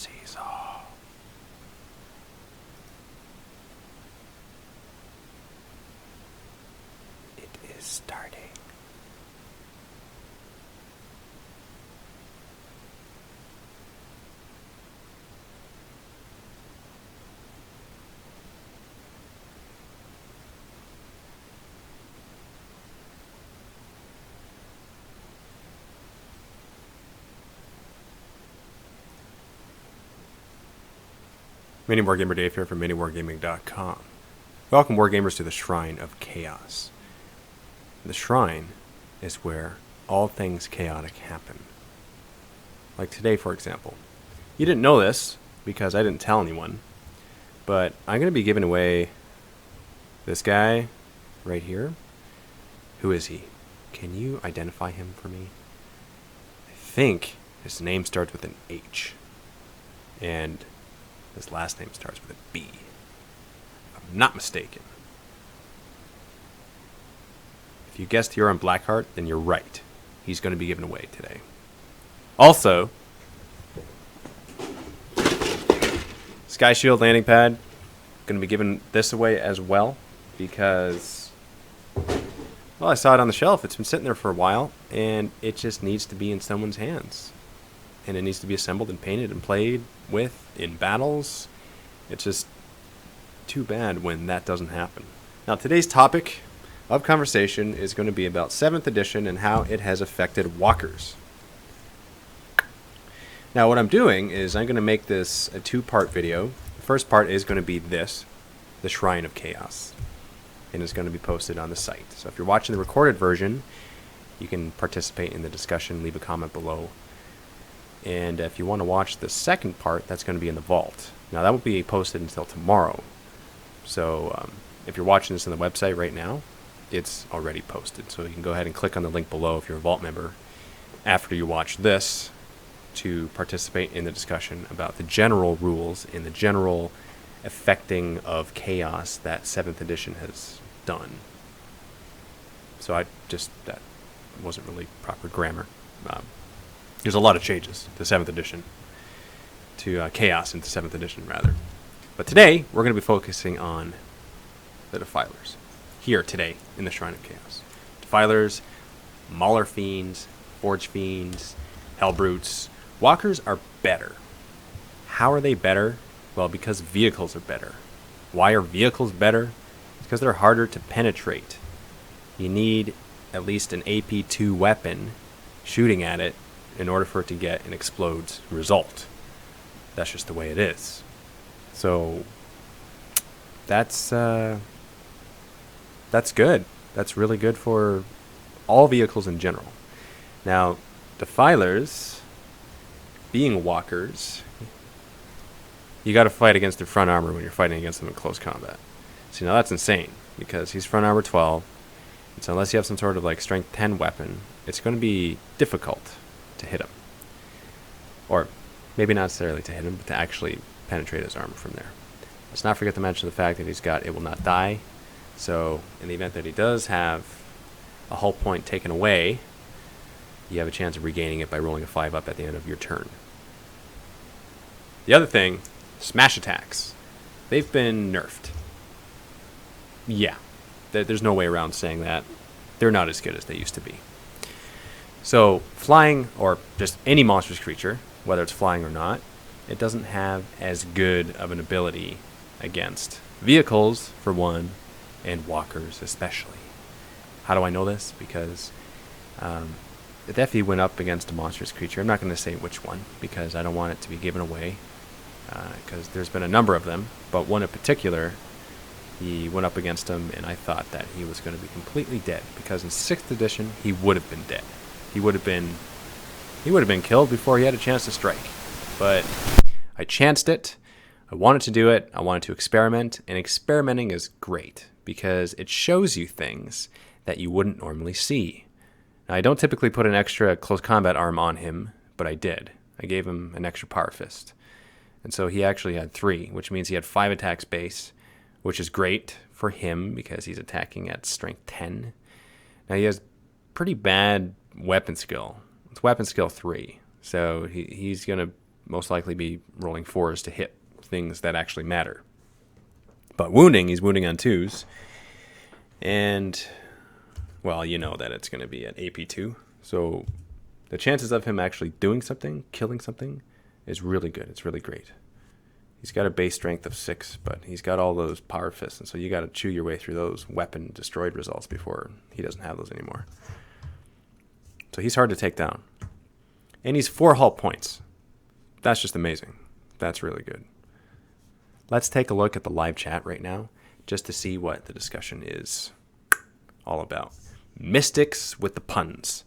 seesaw. It is starting. MiniWarGamer Dave here from MiniWarGaming.com. Welcome, Wargamers, to the Shrine of Chaos. The Shrine is where all things chaotic happen. Like today, for example. You didn't know this, because I didn't tell anyone, but I'm going to be giving away this guy right here. Who is he? Can you identify him for me? I think his name starts with an H. And his last name starts with a B. If I'm not mistaken. If you guessed Huron Blackheart, then you're right. He's going to be given away today. Also, Sky Shield landing pad. Going to be giving this away as well. Because, well, I saw it on the shelf. It's been sitting there for a while. And it just needs to be in someone's hands. And it needs to be assembled and painted and played with in battles. It's just too bad when that doesn't happen. Now, today's topic of conversation is going to be about 7th edition and how it has affected walkers. Now, what I'm doing is I'm going to make this a 2-part video. The first part is going to be this, the Shrine of Chaos, and it's going to be posted on the site. So if you're watching the recorded version, you can participate in the discussion, leave a comment below. And if you want to watch the second part, that's going to be in the vault. Now, that won't be posted until tomorrow. So if you're watching this on the website right now, it's already posted. So you can go ahead and click on the link below if you're a vault member after you watch this to participate in the discussion about the general rules and the general affecting of chaos that 7th edition has done. So that wasn't really proper grammar. There's a lot of changes to 7th edition, to Chaos into 7th edition, rather. But today, we're going to be focusing on the Defilers, here today in the Shrine of Chaos. Defilers, Mauler Fiends, Forge Fiends, Hellbrutes. Walkers are better. How are they better? Well, because vehicles are better. Why are vehicles better? It's because they're harder to penetrate. You need at least an AP2 weapon shooting at it in order for it to get an explodes result. That's just the way it is. So that's good. That's really good for all vehicles in general. Now, Defilers, being walkers, you got to fight against their front armor when you're fighting against them in close combat. See, now that's insane, because he's front armor 12, and so unless you have some sort of like strength 10 weapon, it's going to be difficult to hit him. Or maybe not necessarily to hit him, but to actually penetrate his armor from there. Let's not forget to mention the fact that he's got It Will Not Die. So in the event that he does have a hull point taken away, you have a chance of regaining it by rolling a 5 up at the end of your turn. The other thing, smash attacks. They've been nerfed. Yeah, there's no way around saying that. They're not as good as they used to be. So flying, or just any monstrous creature, whether it's flying or not, it doesn't have as good of an ability against vehicles, for one, and walkers especially. How do I know this? Because if Effie went up against a monstrous creature, I'm not going to say which one, because I don't want it to be given away, because there's been a number of them, but one in particular, he went up against him, and I thought that he was going to be completely dead, because in 6th edition, he would have been dead. He would have been killed before he had a chance to strike. But I chanced it. I wanted to do it. I wanted to experiment. And experimenting is great because it shows you things that you wouldn't normally see. Now, I don't typically put an extra close combat arm on him, but I did. I gave him an extra power fist. And so he actually had 3, which means he had 5 attacks base, which is great for him because he's attacking at strength 10. Now, he has pretty bad weapon skill. It's weapon skill 3. So he's going to most likely be rolling 4s to hit things that actually matter. But wounding, he's wounding on 2s. And, well, you know that it's going to be an AP2. So the chances of him actually doing something, killing something, is really good. It's really great. He's got a base strength of 6, but he's got all those power fists, and so you got to chew your way through those weapon destroyed results before he doesn't have those anymore. So he's hard to take down. And he's 4 hull points. That's just amazing. That's really good. Let's take a look at the live chat right now, just to see what the discussion is all about. Mystics with the puns.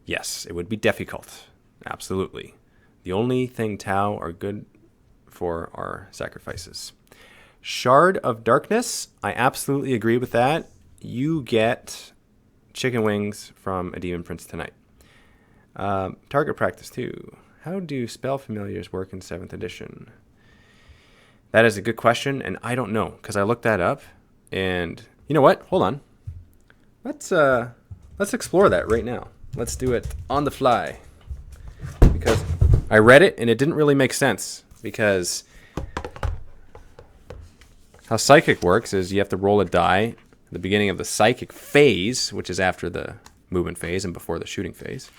Yes, it would be difficult. Absolutely. The only thing Tau are good for are sacrifices. Shard of Darkness. I absolutely agree with that. You get chicken wings from a Demon Prince tonight. Target practice 2. How do spell familiars work in 7th edition? That is a good question, and I don't know, because I looked that up, and you know what? Hold on. Let's explore that right now. Let's do it on the fly. Because I read it, and it didn't really make sense, because how Psychic works is you have to roll a die at the beginning of the Psychic phase, which is after the movement phase and before the shooting phase.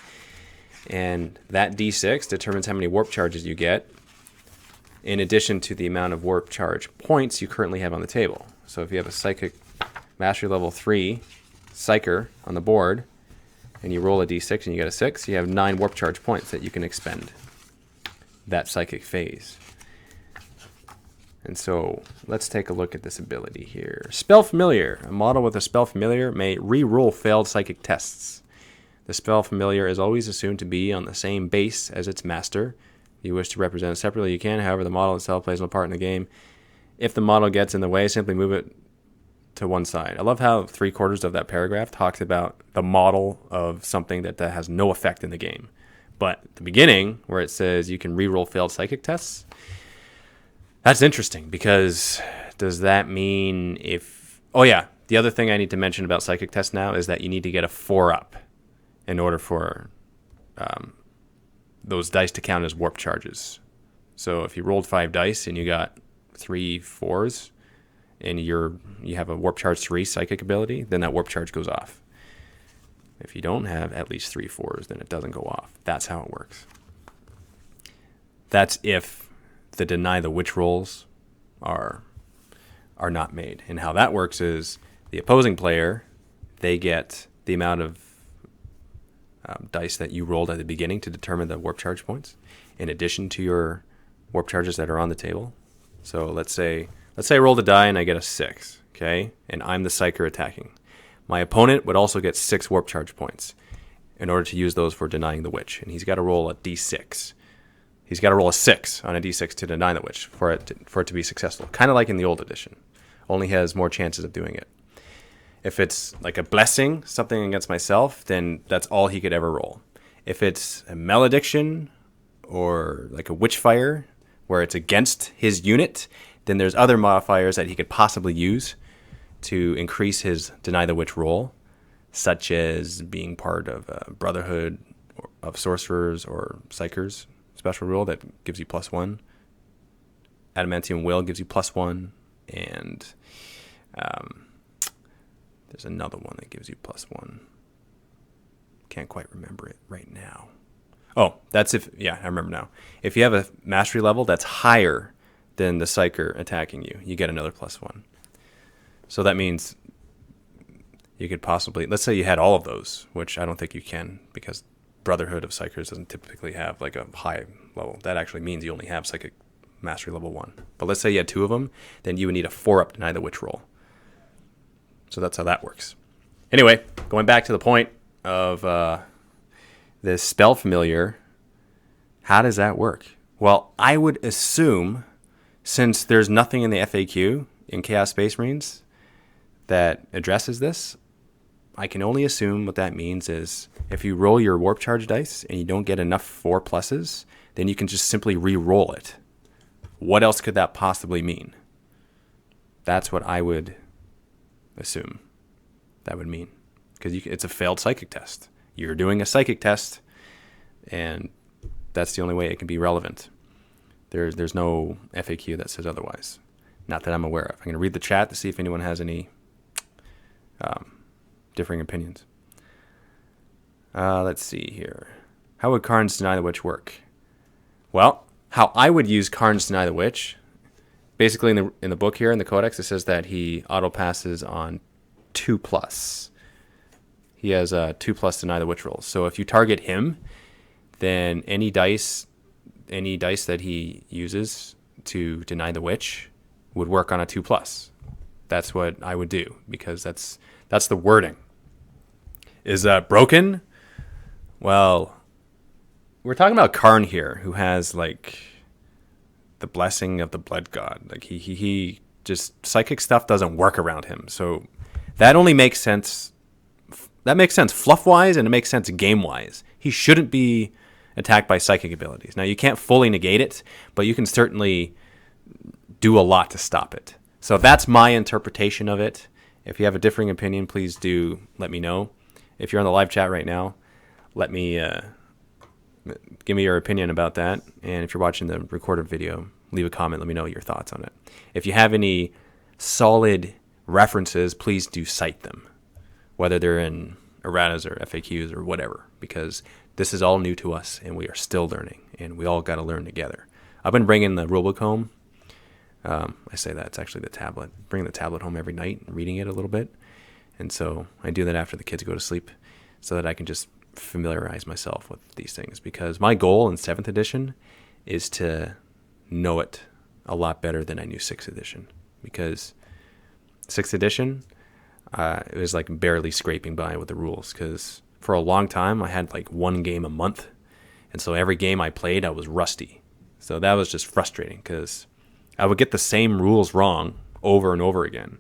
And that D6 determines how many warp charges you get, in addition to the amount of warp charge points you currently have on the table. So if you have a Psychic Mastery Level 3 Psyker on the board, and you roll a D6 and you get a 6, you have 9 warp charge points that you can expend that Psychic phase. And so let's take a look at this ability here. Spell Familiar. A model with a Spell Familiar may re-roll failed Psychic tests. The Spell Familiar is always assumed to be on the same base as its master. If you wish to represent it separately, you can. However, the model itself plays no part in the game. If the model gets in the way, simply move it to one side. I love how 3/4 of that paragraph talks about the model of something that has no effect in the game. But at the beginning, where it says you can re-roll failed Psychic tests, that's interesting, because does that mean if... Oh yeah, the other thing I need to mention about Psychic tests now is that you need to get a 4-up in order for those dice to count as warp charges. So if you rolled 5 dice and you got 3 4s, and you have a warp charge 3 Psychic ability, then that warp charge goes off. If you don't have at least 3 4s, then it doesn't go off. That's how it works. That's if the deny the witch rolls are not made. And how that works is the opposing player, they get the amount of dice that you rolled at the beginning to determine the warp charge points, in addition to your warp charges that are on the table. So let's say I rolled a die and I get a 6, okay? And I'm the Psyker attacking. My opponent would also get 6 warp charge points in order to use those for denying the witch. And he's got to roll a d6. He's got to roll a 6 on a d6 to deny the witch for it to be successful. Kind of like in the old edition. Only has more chances of doing it. If it's like a blessing, something against myself, then that's all he could ever roll. If it's a malediction or like a witchfire where it's against his unit, then there's other modifiers that he could possibly use to increase his deny the witch roll, such as being part of a brotherhood of sorcerers or psychers special rule that gives you +1. Adamantium Will gives you +1, and there's another one that gives you +1. Can't quite remember it right now. Oh, that's if, yeah, I remember now. If you have a mastery level that's higher than the Psyker attacking you, you get another +1. So that means you could possibly, let's say you had all of those, which I don't think you can, because Brotherhood of Psychers doesn't typically have like a high level. That actually means you only have Psychic Mastery level 1. But let's say you had 2 of them, then you would need a 4-up deny the witch roll. So that's how that works. Anyway, going back to the point of this spell familiar, how does that work? Well, I would assume, since there's nothing in the FAQ in Chaos Space Marines that addresses this, I can only assume what that means is if you roll your warp charge dice and you don't get enough 4+, then you can just simply re-roll it. What else could that possibly mean? That's what I would assume that would mean. Because it's a failed psychic test. You're doing a psychic test, and that's the only way it can be relevant. There's no FAQ that says otherwise. Not that I'm aware of. I'm going to read the chat to see if anyone has any differing opinions. Let's see here. How would Karn's Deny the Witch work? Well, how I would use Karn's Deny the Witch, basically in the book here, in the codex, it says that he auto passes on 2+. He has 2+ Deny the Witch rolls. So if you target him, then any dice that he uses to deny the witch would work on a 2+. That's what I would do, because that's the wording. Is that broken? Well, we're talking about Karn here, who has like the blessing of the blood god. Like he just, psychic stuff doesn't work around him. So that only makes sense. That makes sense fluff-wise, and it makes sense game-wise. He shouldn't be attacked by psychic abilities. Now, you can't fully negate it, but you can certainly do a lot to stop it. So that's my interpretation of it. If you have a differing opinion, please do let me know. If you're on the live chat right now, let me give me your opinion about that. And if you're watching the recorded video, leave a comment. Let me know your thoughts on it. If you have any solid references, please do cite them, whether they're in erratas or FAQs or whatever, because this is all new to us, and we are still learning, and we all got to learn together. I've been bringing the rulebook home. I say that, it's actually the tablet. Bringing the tablet home every night and reading it a little bit. And so I do that after the kids go to sleep so that I can just familiarize myself with these things, because my goal in 7th edition is to know it a lot better than I knew 6th edition, because 6th edition, it was like barely scraping by with the rules, because for a long time I had like one game a month, and so every game I played I was rusty. So that was just frustrating, because I would get the same rules wrong over and over again.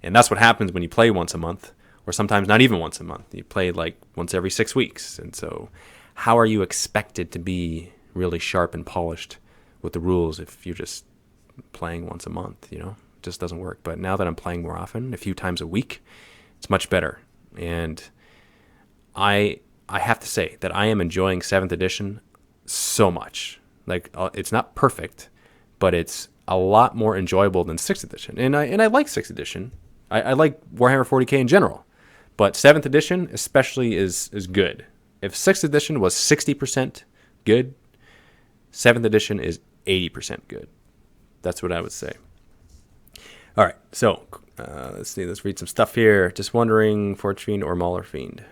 And that's what happens when you play once a month, or sometimes not even once a month. You play like once every 6 weeks. And so how are you expected to be really sharp and polished with the rules if you're just playing once a month? You know, it just doesn't work. But now that I'm playing more often, a few times a week, it's much better. And I have to say that I am enjoying 7th edition so much. Like, it's not perfect, but it's a lot more enjoyable than 6th edition. And I like 6th edition. I like Warhammer 40k in general, but 7th edition especially is good. If 6th edition was 60% good, 7th edition is 80% good. That's what I would say. All right, so let's see. Let's read some stuff here. Just wondering, Forge Fiend or Mauler Fiend?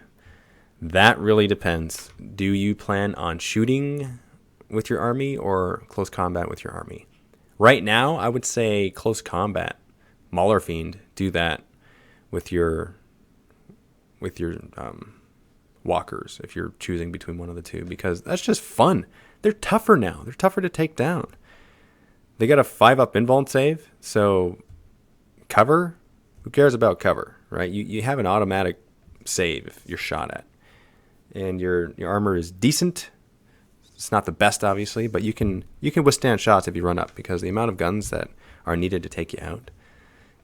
That really depends. Do you plan on shooting with your army or close combat with your army? Right now, I would say close combat. Mauler Fiend, do that with your walkers if you're choosing between one of the two, because that's just fun. They're tougher now. They're tougher to take down. They got a 5-up invuln save, so cover, who cares about cover, right? You have an automatic save if you're shot at. And your armor is decent. It's not the best, obviously, but you can withstand shots if you run up, because the amount of guns that are needed to take you out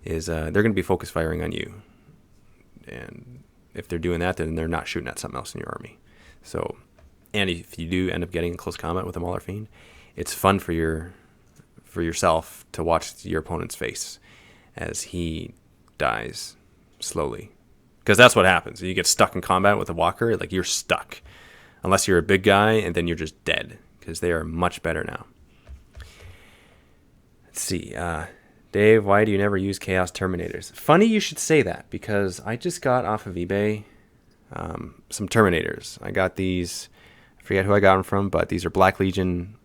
is they're going to be focus firing on you. And if they're doing that, then they're not shooting at something else in your army. So, and if you do end up getting in close combat with a Mauler Fiend, it's fun for yourself to watch your opponent's face as he dies slowly. Because that's what happens. You get stuck in combat with a walker, like you're stuck. Unless you're a big guy, and then you're just dead, because they are much better now. Let's see. Dave, why do you never use Chaos Terminators? Funny you should say that, because I just got off of eBay some Terminators. I got these, I forget who I got them from, but these are Black Legion,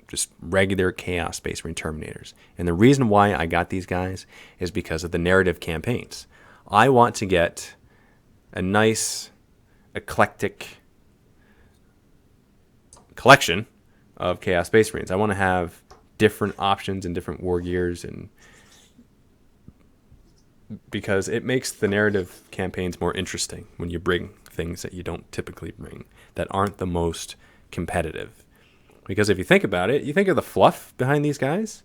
just regular Chaos Space Marine Terminators. And the reason why I got these guys is because of the narrative campaigns. I want to get a nice, eclectic collection of Chaos Space Marines. I want to have different options and different war gears, and because it makes the narrative campaigns more interesting when you bring things that you don't typically bring, that aren't the most competitive. Because if you think about it, you think of the fluff behind these guys,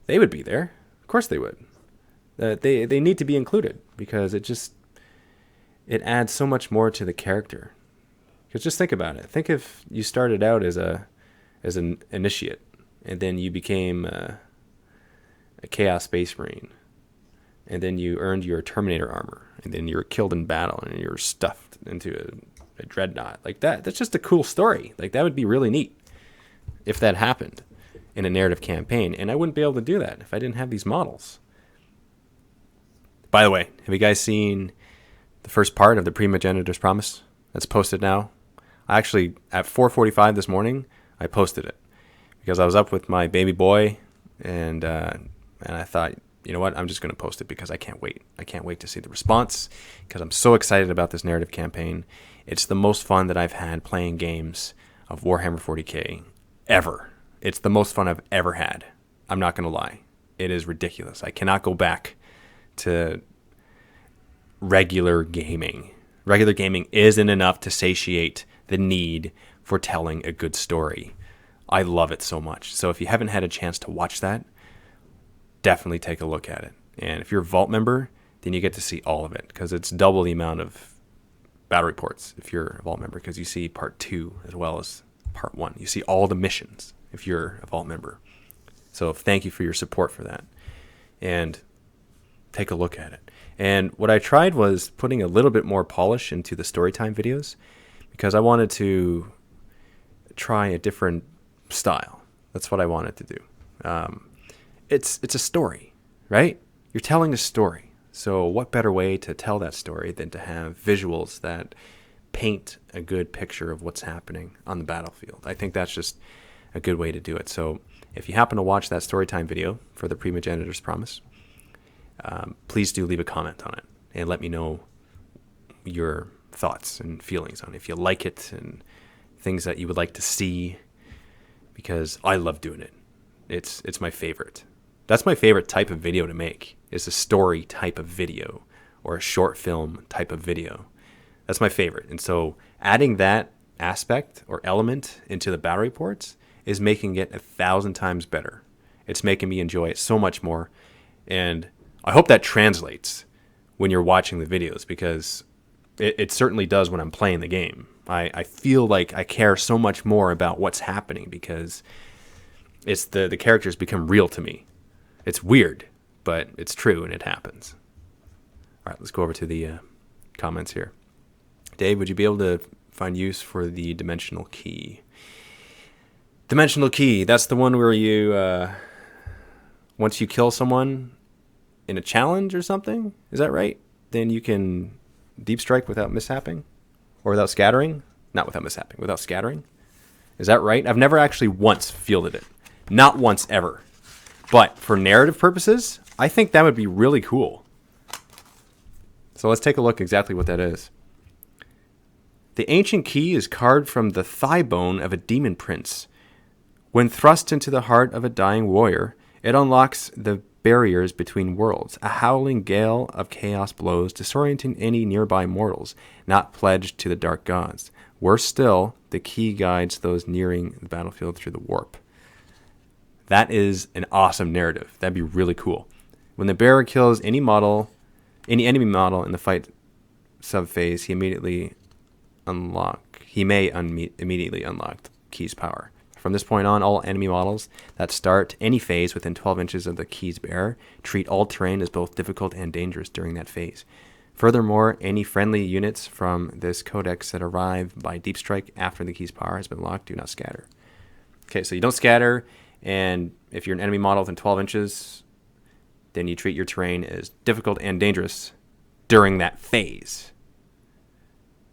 they would be there. Of course they would. They need to be included, because it adds so much more to the character. Because just think about it. Think if you started out as an initiate, and then you became a Chaos Space Marine, and then you earned your Terminator armor, and then you were killed in battle, and you were stuffed into a dreadnought. Like that's just a cool story. Like that would be really neat if that happened in a narrative campaign, and I wouldn't be able to do that if I didn't have these models. By the way, have you guys seen the first part of the Primogenitor's Promise that's posted now? I actually, at 4:45 this morning, I posted it because I was up with my baby boy, and I thought, you know what, I'm just going to post it because I can't wait. I can't wait to see the response because I'm so excited about this narrative campaign. It's the most fun that I've had playing games of Warhammer 40k ever. It's the most fun I've ever had. I'm not going to lie. It is ridiculous. I cannot go back to regular gaming. Regular gaming isn't enough to satiate the need for telling a good story. I love it so much. So if you haven't had a chance to watch that, definitely take a look at it. And if you're a Vault member, then you get to see all of it because it's double the amount of battle reports if you're a Vault member, because you see part 2 as well as part 1. You see all the missions if you're a Vault member. So thank you for your support for that. And take a look at it. And what I tried was putting a little bit more polish into the storytime videos because I wanted to try a different style. That's what I wanted to do. It's a story, right? You're telling a story. So what better way to tell that story than to have visuals that paint a good picture of what's happening on the battlefield? I think that's just a good way to do it. So if you happen to watch that storytime video for the Primogenitor's Promise, please do leave a comment on it and let me know your thoughts and feelings on it, if you like it and things that you would like to see, because I love doing it. It's my favorite. That's my favorite type of video to make, is a story type of video or a short film type of video. That's my favorite. And so adding that aspect or element into the battle reports is making it 1,000 times better. It's making me enjoy it so much more. And I hope that translates when you're watching the videos, because it certainly does when I'm playing the game. I feel like I care so much more about what's happening because it's the characters become real to me. It's weird, but it's true and it happens. All right, let's go over to the comments here. Dave, would you be able to find use for the dimensional key? Dimensional key, that's the one where you, once you kill someone in a challenge or something, is that right? Then you can deep strike without mishapping? Or without scattering? Not without mishapping, without scattering? Is that right? I've never actually once fielded it. Not once ever. But for narrative purposes, I think that would be really cool. So let's take a look exactly what that is. The ancient key is carved from the thigh bone of a demon prince. When thrust into the heart of a dying warrior, it unlocks the barriers between worlds. A howling gale of chaos blows, disorienting any nearby mortals not pledged to the dark gods. Worse still, the key guides those nearing the battlefield through the warp. That is an awesome narrative. That'd be really cool. When the bearer kills any enemy model in the fight subphase, he may immediately unlock the key's power. From this point on, all enemy models that start any phase within 12 inches of the key's bearer treat all terrain as both difficult and dangerous during that phase. Furthermore, any friendly units from this codex that arrive by deep strike after the key's power has been locked do not scatter. Okay, so you don't scatter, and if you're an enemy model within 12 inches, then you treat your terrain as difficult and dangerous during that phase.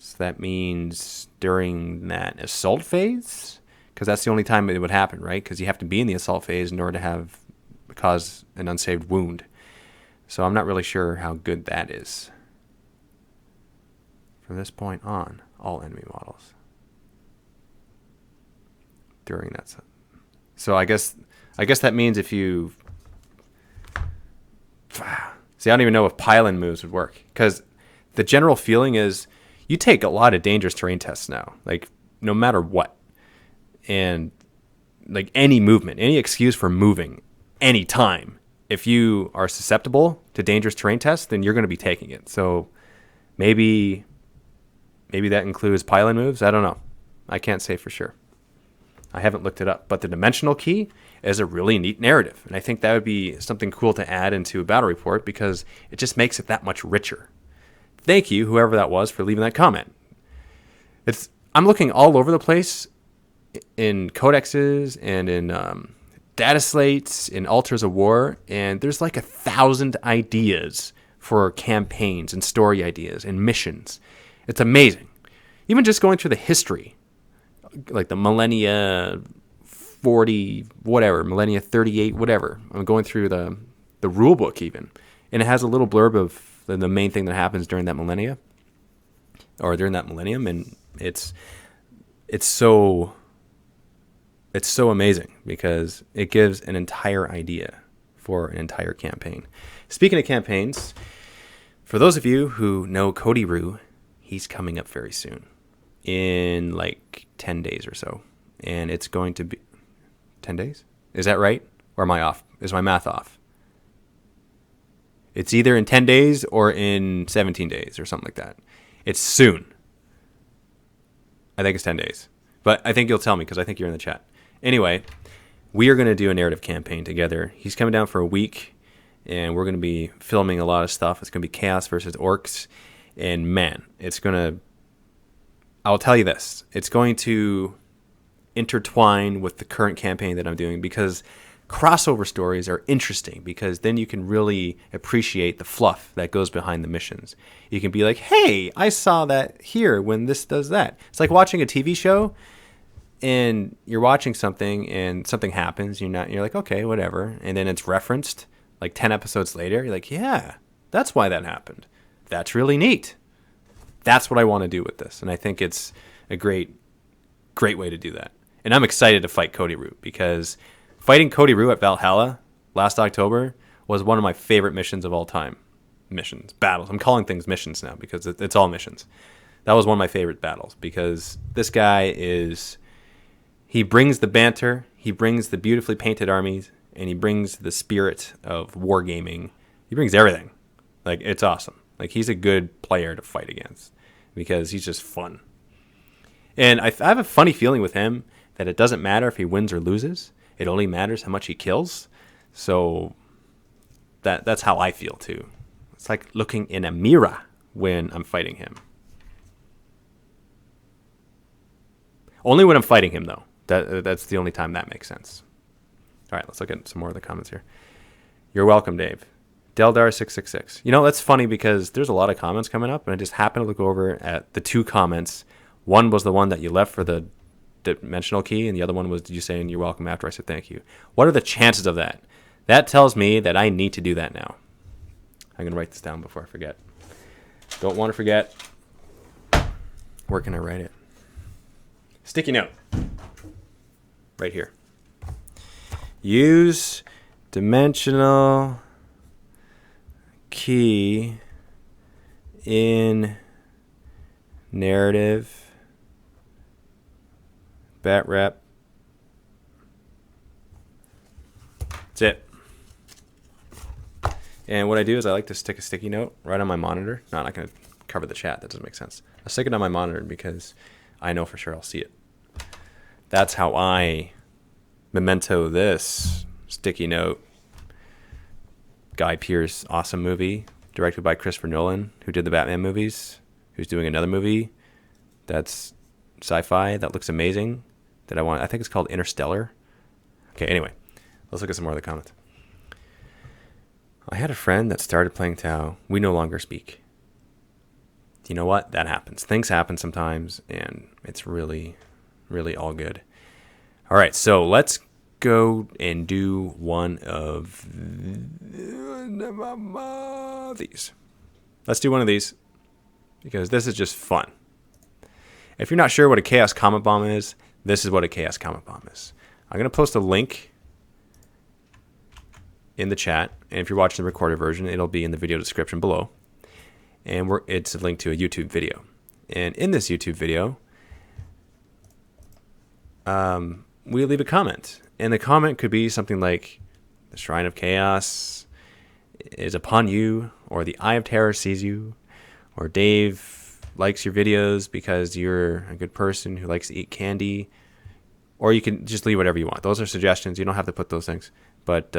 So that means during that assault phase? Because that's the only time it would happen, right? Because you have to be in the assault phase in order to cause an unsaved wound. So I'm not really sure how good that is. From this point on, all enemy models during that. So I guess that means if you see, I don't even know if pile-in moves would work, because the general feeling is you take a lot of dangerous terrain tests now, like no matter what. And like any movement, any excuse for moving any time, if you are susceptible to dangerous terrain tests, then you're going to be taking it. So maybe that includes pile-in moves. I don't know. I can't say for sure. I haven't looked it up, but the dimensional key is a really neat narrative. And I think that would be something cool to add into a battle report because it just makes it that much richer. Thank you, whoever that was, for leaving that comment. I'm looking all over the place in codexes and in data slates, in altars of war, and there's like 1,000 ideas for campaigns and story ideas and missions. It's amazing. Even just going through the history, like the millennia 40, whatever, millennia 38, whatever. I'm going through the rule book even, and it has a little blurb of the main thing that happens during that millennia, or during that millennium, and it's so amazing because it gives an entire idea for an entire campaign. Speaking of campaigns, for those of you who know Cody Rue, he's coming up very soon, in like 10 days or so, and it's going to be 10 days? Is that right? Or am I off? Is my math off? It's either in 10 days or in 17 days or something like that. It's soon. I think it's 10 days. But I think you'll tell me because I think you're in the chat. Anyway, we are going to do a narrative campaign together. He's coming down for a week, and we're going to be filming a lot of stuff. It's going to be Chaos versus Orcs. And man, I'll tell you this. It's going to intertwine with the current campaign that I'm doing because crossover stories are interesting because then you can really appreciate the fluff that goes behind the missions. You can be like, hey, I saw that here when this does that. It's like watching a TV show and you're watching something and something happens. You're like, okay, whatever. And then it's referenced like 10 episodes later. You're like, yeah, that's why that happened. That's really neat. That's what I want to do with this. And I think it's a great way to do that. And I'm excited to fight Cody Rue because fighting Cody Rue at Valhalla last October was one of my favorite missions of all time. Missions, battles. I'm calling things missions now because it's all missions. That was one of my favorite battles because this guy he brings the banter, he brings the beautifully painted armies, and he brings the spirit of wargaming. He brings everything. Like, it's awesome. Like, he's a good player to fight against because he's just fun. And I have a funny feeling with him that it doesn't matter if he wins or loses. It only matters how much he kills. So that's how I feel too. It's like looking in a mirror when I'm fighting him. Only when I'm fighting him though. That's the only time that makes sense. All right, let's look at some more of the comments here. You're welcome, Dave. Deldar666. You know, that's funny because there's a lot of comments coming up, and I just happened to look over at the two comments. One was the one that you left for the dimensional key, and the other one was you saying you're welcome after I said thank you. What are the chances of that? That tells me that I need to do that now. I'm going to write this down before I forget. Don't want to forget. Where can I write it? Sticky note. Right here. Use dimensional key in narrative bat rep. That's it. And what I do is I like to stick a sticky note right on my monitor. No, I'm not going to cover the chat. That doesn't make sense. I'll stick it on my monitor because I know for sure I'll see it. That's how I memento this sticky note. Guy Pearce, awesome movie, directed by Christopher Nolan, who did the Batman movies, who's doing another movie that's sci-fi that looks amazing. I think it's called Interstellar. Okay, anyway, let's look at some more of the comments. I had a friend that started playing Tau. We no longer speak. You know what? That happens. Things happen sometimes, and it's really, really all good. All right, so let's go and do one of these. Let's do one of these because this is just fun. If you're not sure what a Chaos Comet Bomb is, this is what a Chaos Comet Bomb is. I'm going to post a link in the chat, and if you're watching the recorded version, it'll be in the video description below. And it's a link to a YouTube video. And in this YouTube video, we leave a comment. And the comment could be something like, the Shrine of Chaos is upon you, or the Eye of Terror sees you, or Dave likes your videos because you're a good person who likes to eat candy. or you can just leave whatever you want. Those are suggestions. You don't have to put those things. But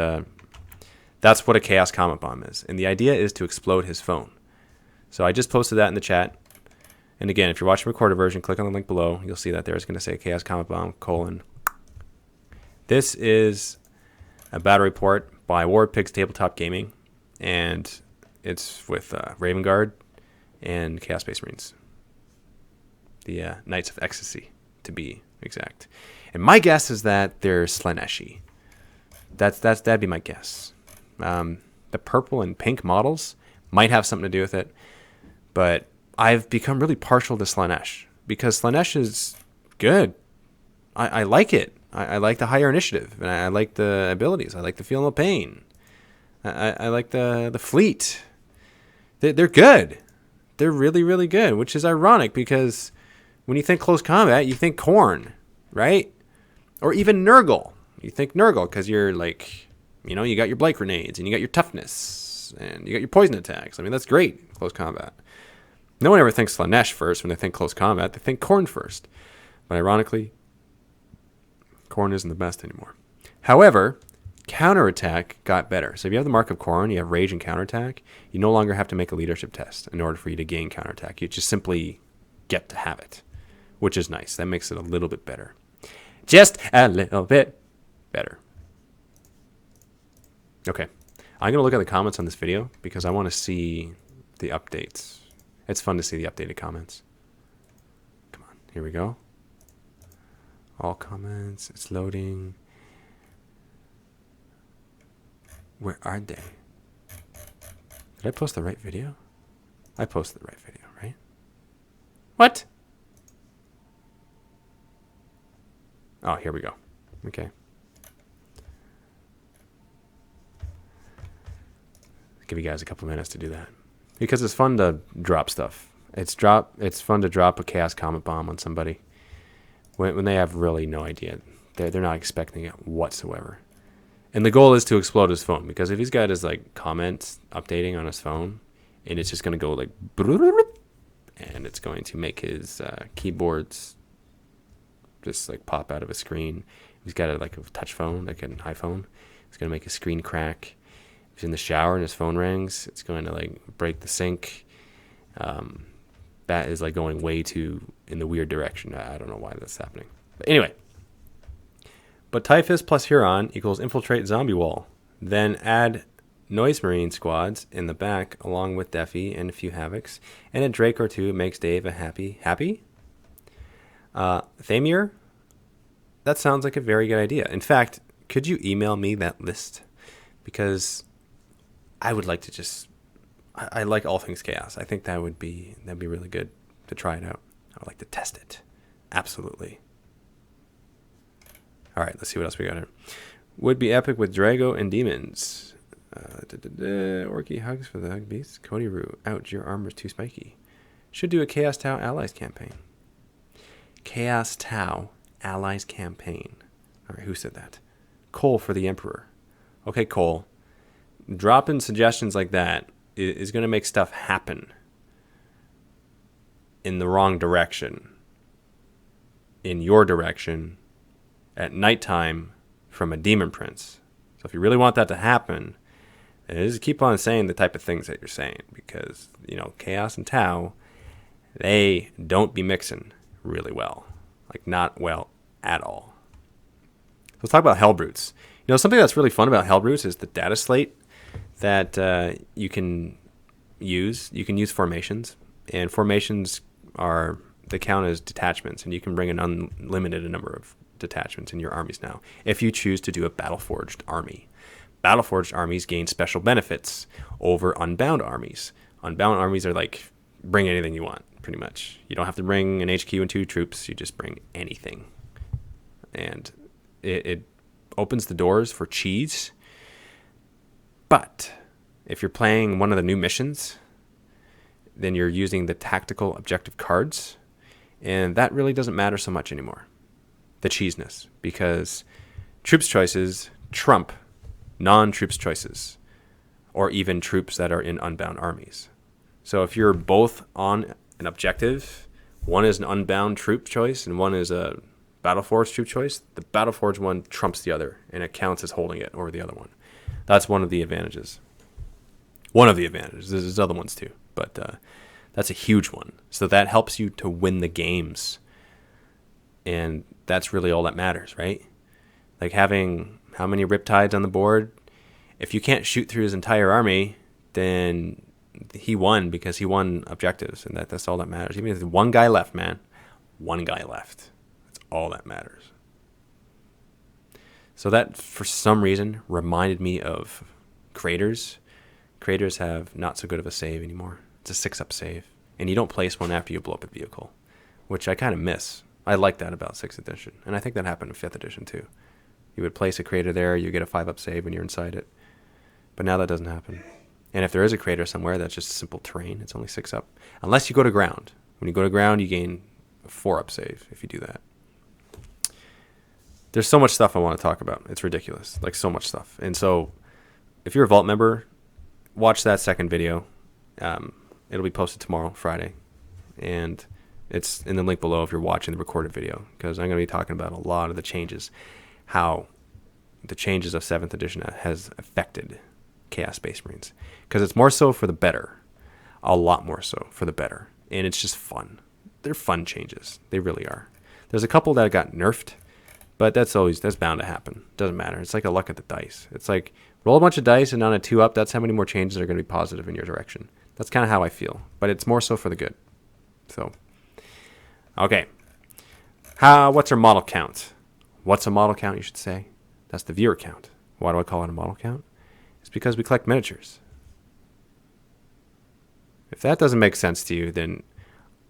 that's what a Chaos Comet Bomb is. And the idea is to explode his phone. So I just posted that in the chat. And again, if you're watching the recorded version, click on the link below. You'll see that there is going to say Chaos Comet Bomb, : This is a battle report by War Pigs Tabletop Gaming. And it's with Raven Guard and Chaos Space Marines. The Knights of Ecstasy, to be exact. And my guess is that they're Slaanesh. That'd be my guess. The purple and pink models might have something to do with it, but I've become really partial to Slaanesh because Slaanesh is good. I like it. I like the higher initiative, and I like the abilities. I like the feel no pain. I like the fleet. They're good. They're really, really good, which is ironic because when you think close combat, you think Khorne, right? Or even Nurgle. You think Nurgle because you're like, you know, you got your blight grenades and you got your toughness and you got your poison attacks. I mean, that's great, close combat. No one ever thinks Slaanesh first when they think close combat. They think Khorne first. But ironically, Khorne isn't the best anymore. However, counterattack got better. So if you have the Mark of Khorne, you have rage and counterattack, you no longer have to make a leadership test in order for you to gain counterattack. You just simply get to have it, which is nice. That makes it a little bit better. Just a little bit better. Okay. I'm going to look at the comments on this video because I want to see the updates. It's fun to see the updated comments. Come on. Here we go. All comments. It's loading. Where are they? Did I post the right video? I posted the right video, right? What? Oh, here we go. Okay. Give you guys a couple minutes to do that. Because it's fun to drop stuff. It's fun to drop a Chaos Comet Bomb on somebody when they have really no idea. They're not expecting it whatsoever. And the goal is to explode his phone, because if he's got his like comments updating on his phone, and it's just going to go like, and it's going to make his keyboards just like pop out of a screen. If he's got a touch phone, like an iPhone, it's going to make his screen crack. If he's in the shower and his phone rings, it's going to like break the sink. That is like going way too in the weird direction. I don't know why that's happening. But anyway. But Typhus plus Huron equals infiltrate zombie wall. Then add Noise Marine squads in the back along with Deafy and a few Havocs. And a Drake or two makes Dave a happy? Thamir? That sounds like a very good idea. In fact, could you email me that list? Because I would like to just... I like all things chaos. I think that'd be really good to try it out. I would like to test it. Absolutely. All right, let's see what else we got here. Would be epic with Drago and demons. Orky hugs for the hug beasts. Cody Roo. Ouch, your armor's too spiky. Should do a Chaos Tau Allies campaign. Chaos Tau Allies campaign. All right, who said that? Cole for the Emperor. Okay, Cole. Dropping suggestions like that is going to make stuff happen in the wrong direction. In your direction. At nighttime from a demon prince. So if you really want that to happen, then just keep on saying the type of things that you're saying, because, you know, Chaos and Tau, they don't be mixing really well. Like, not well at all. Let's talk about Hellbrutes. You know, something that's really fun about Hellbrutes is the data slate that you can use. You can use formations, and formations they count as detachments, and you can bring an unlimited number of detachments in your armies now if you choose to do a Battleforged army. Battleforged armies gain special benefits over Unbound armies. Unbound armies are like, bring anything you want, pretty much. You don't have to bring an HQ and 2 troops, you just bring anything. And it opens the doors for cheese. But if you're playing one of the new missions, then you're using the tactical objective cards, and that really doesn't matter so much anymore. The cheesiness, because troops choices trump non-troops choices, or even troops that are in unbound armies. So if you're both on an objective, one is an unbound troop choice and one is a Battleforge troop choice, the Battleforge one trumps the other, and it counts as holding it over the other one. That's one of the advantages. One of the advantages. There's other ones too, but that's a huge one. So that helps you to win the games, and that's really all that matters, right? Like having how many Riptides on the board, if you can't shoot through his entire army, then he won because he won objectives, and that's all that matters. Even if there's one guy left, man, one guy left. That's all that matters. So that, for some reason, reminded me of Craters. Craters have not so good of a save anymore. It's a 6-up save, and you don't place one after you blow up a vehicle, which I kind of miss. I like that about 6th edition, and I think that happened in 5th edition too. You would place a crater there, you get a 5-up save when you're inside it. But now that doesn't happen. And if there is a crater somewhere, that's just simple terrain. It's only 6-up. Unless you go to ground. When you go to ground, you gain a 4-up save if you do that. There's so much stuff I want to talk about. It's ridiculous. Like, so much stuff. And so, if you're a Vault member, watch that second video. It'll be posted tomorrow, Friday. And it's in the link below if you're watching the recorded video. Because I'm going to be talking about a lot of the changes. How the changes of 7th edition has affected Chaos Space Marines. Because it's more so for the better. A lot more so for the better. And it's just fun. They're fun changes. They really are. There's a couple that got nerfed, but that's bound to happen. Doesn't matter. It's like a luck of the dice. It's like roll a bunch of dice, and on a 2-up, that's how many more changes are going to be positive in your direction. That's kind of how I feel. But it's more so for the good. So, okay. What's our model count? What's a model count, you should say? That's the viewer count. Why do I call it a model count? It's because we collect miniatures. If that doesn't make sense to you, then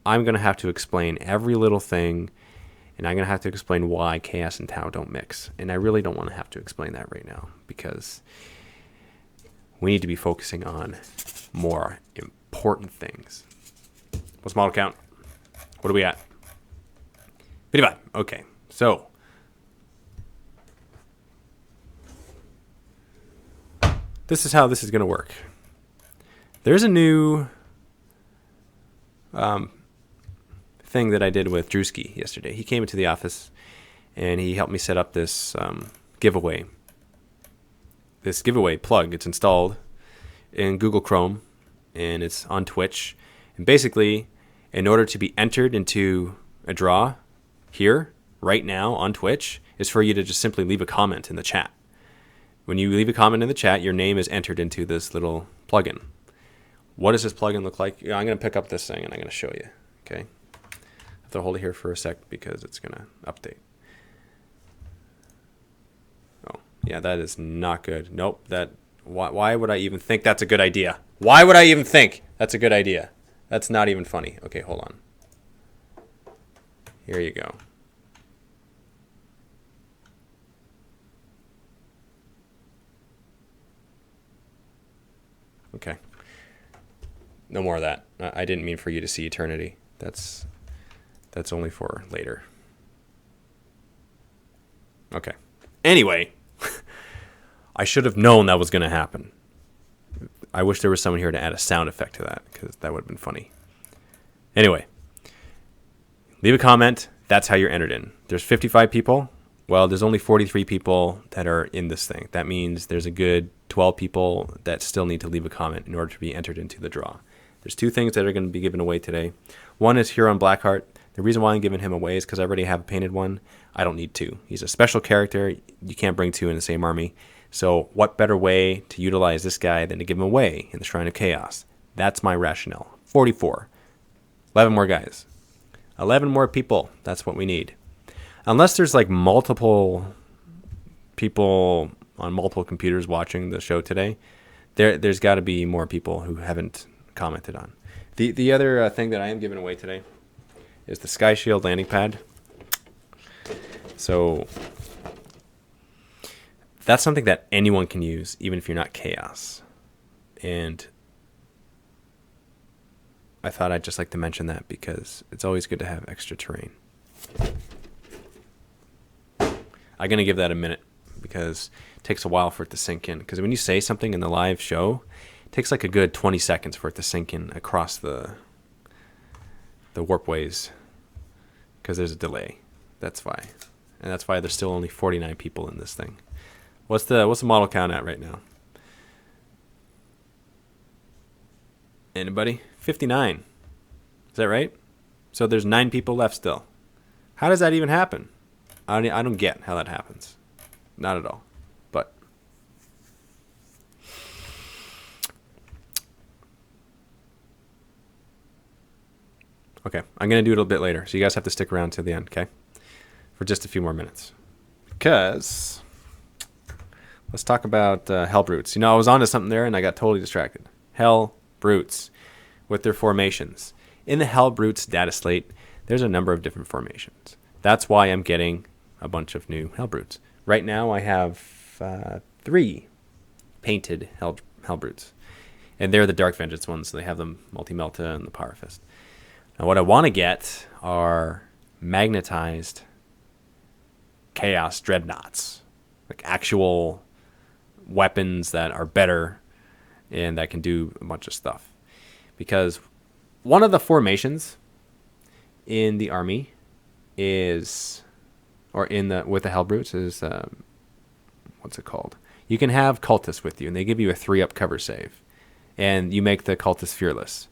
I'm going to have to explain every little thing, and I'm going to have to explain why Chaos and Tau don't mix. And I really don't want to have to explain that right now, because we need to be focusing on more important things. What's model count? What are we at? 55. Okay, so this is how this is going to work. There's a new thing that I did with Drewski yesterday. He came into the office and he helped me set up this giveaway. This giveaway plug. It's installed in Google Chrome and it's on Twitch. And basically, in order to be entered into a draw here, right now on Twitch, is for you to just simply leave a comment in the chat. When you leave a comment in the chat, your name is entered into this little plugin. What does this plugin look like? I'm going to pick up this thing and I'm going to show you. Okay. I have to hold it here for a sec because it's going to update. Oh, yeah, that is not good. Nope. Why would I even think that's a good idea? Why would I even think that's a good idea? That's not even funny. Okay, hold on. Here you go. Okay. No more of that. I didn't mean for you to see eternity. That's only for later. Okay. Anyway, I should have known that was going to happen. I wish there was someone here to add a sound effect to that, because that would have been funny. Anyway, leave a comment. That's how you're entered in. There's 55 people. Well, there's only 43 people that are in this thing. That means there's a good 12 people that still need to leave a comment in order to be entered into the draw. There's two things that are going to be given away today. One is Huron Blackheart. The reason why I'm giving him away is because I already have a painted one. I don't need two. He's a special character. You can't bring two in the same army. So what better way to utilize this guy than to give him away in the Shrine of Chaos? That's my rationale. 44. 11 more guys. 11 more people. That's what we need. Unless there's like multiple people on multiple computers watching the show today, there's got to be more people who haven't commented on. The other thing that I am giving away today is the Sky Shield landing pad. So that's something that anyone can use, even if you're not Chaos. And I thought I'd just like to mention that because it's always good to have extra terrain. I'm going to give that a minute because it takes a while for it to sink in. Because when you say something in the live show, it takes like a good 20 seconds for it to sink in across the warp ways because there's a delay. That's why. and that's why there's still only 49 people in this thing. What's the model count at right now? Anybody? 59. Is that right? So there's 9 people left still. How does that even happen? I don't get how that happens. Not at all. But okay, I'm going to do it a little bit later, so you guys have to stick around to the end, okay? For just a few more minutes. Because let's talk about Hellbrutes. You know, I was onto something there, and I got totally distracted. Hellbrutes with their formations. In the Hellbrutes data slate, there's a number of different formations. That's why I'm getting a bunch of new Hellbrutes. Right now, I have 3 painted Hellbrutes. And they're the Dark Vengeance ones, so they have the Multi-Melta and the Power Fist. Now, what I want to get are magnetized Chaos Dreadnoughts. Like actual weapons that are better and that can do a bunch of stuff. Because one of the formations in the army is, or with the Hellbrutes is, what's it called? You can have cultists with you, and they give you a 3-up cover save. And you make the cultists fearless.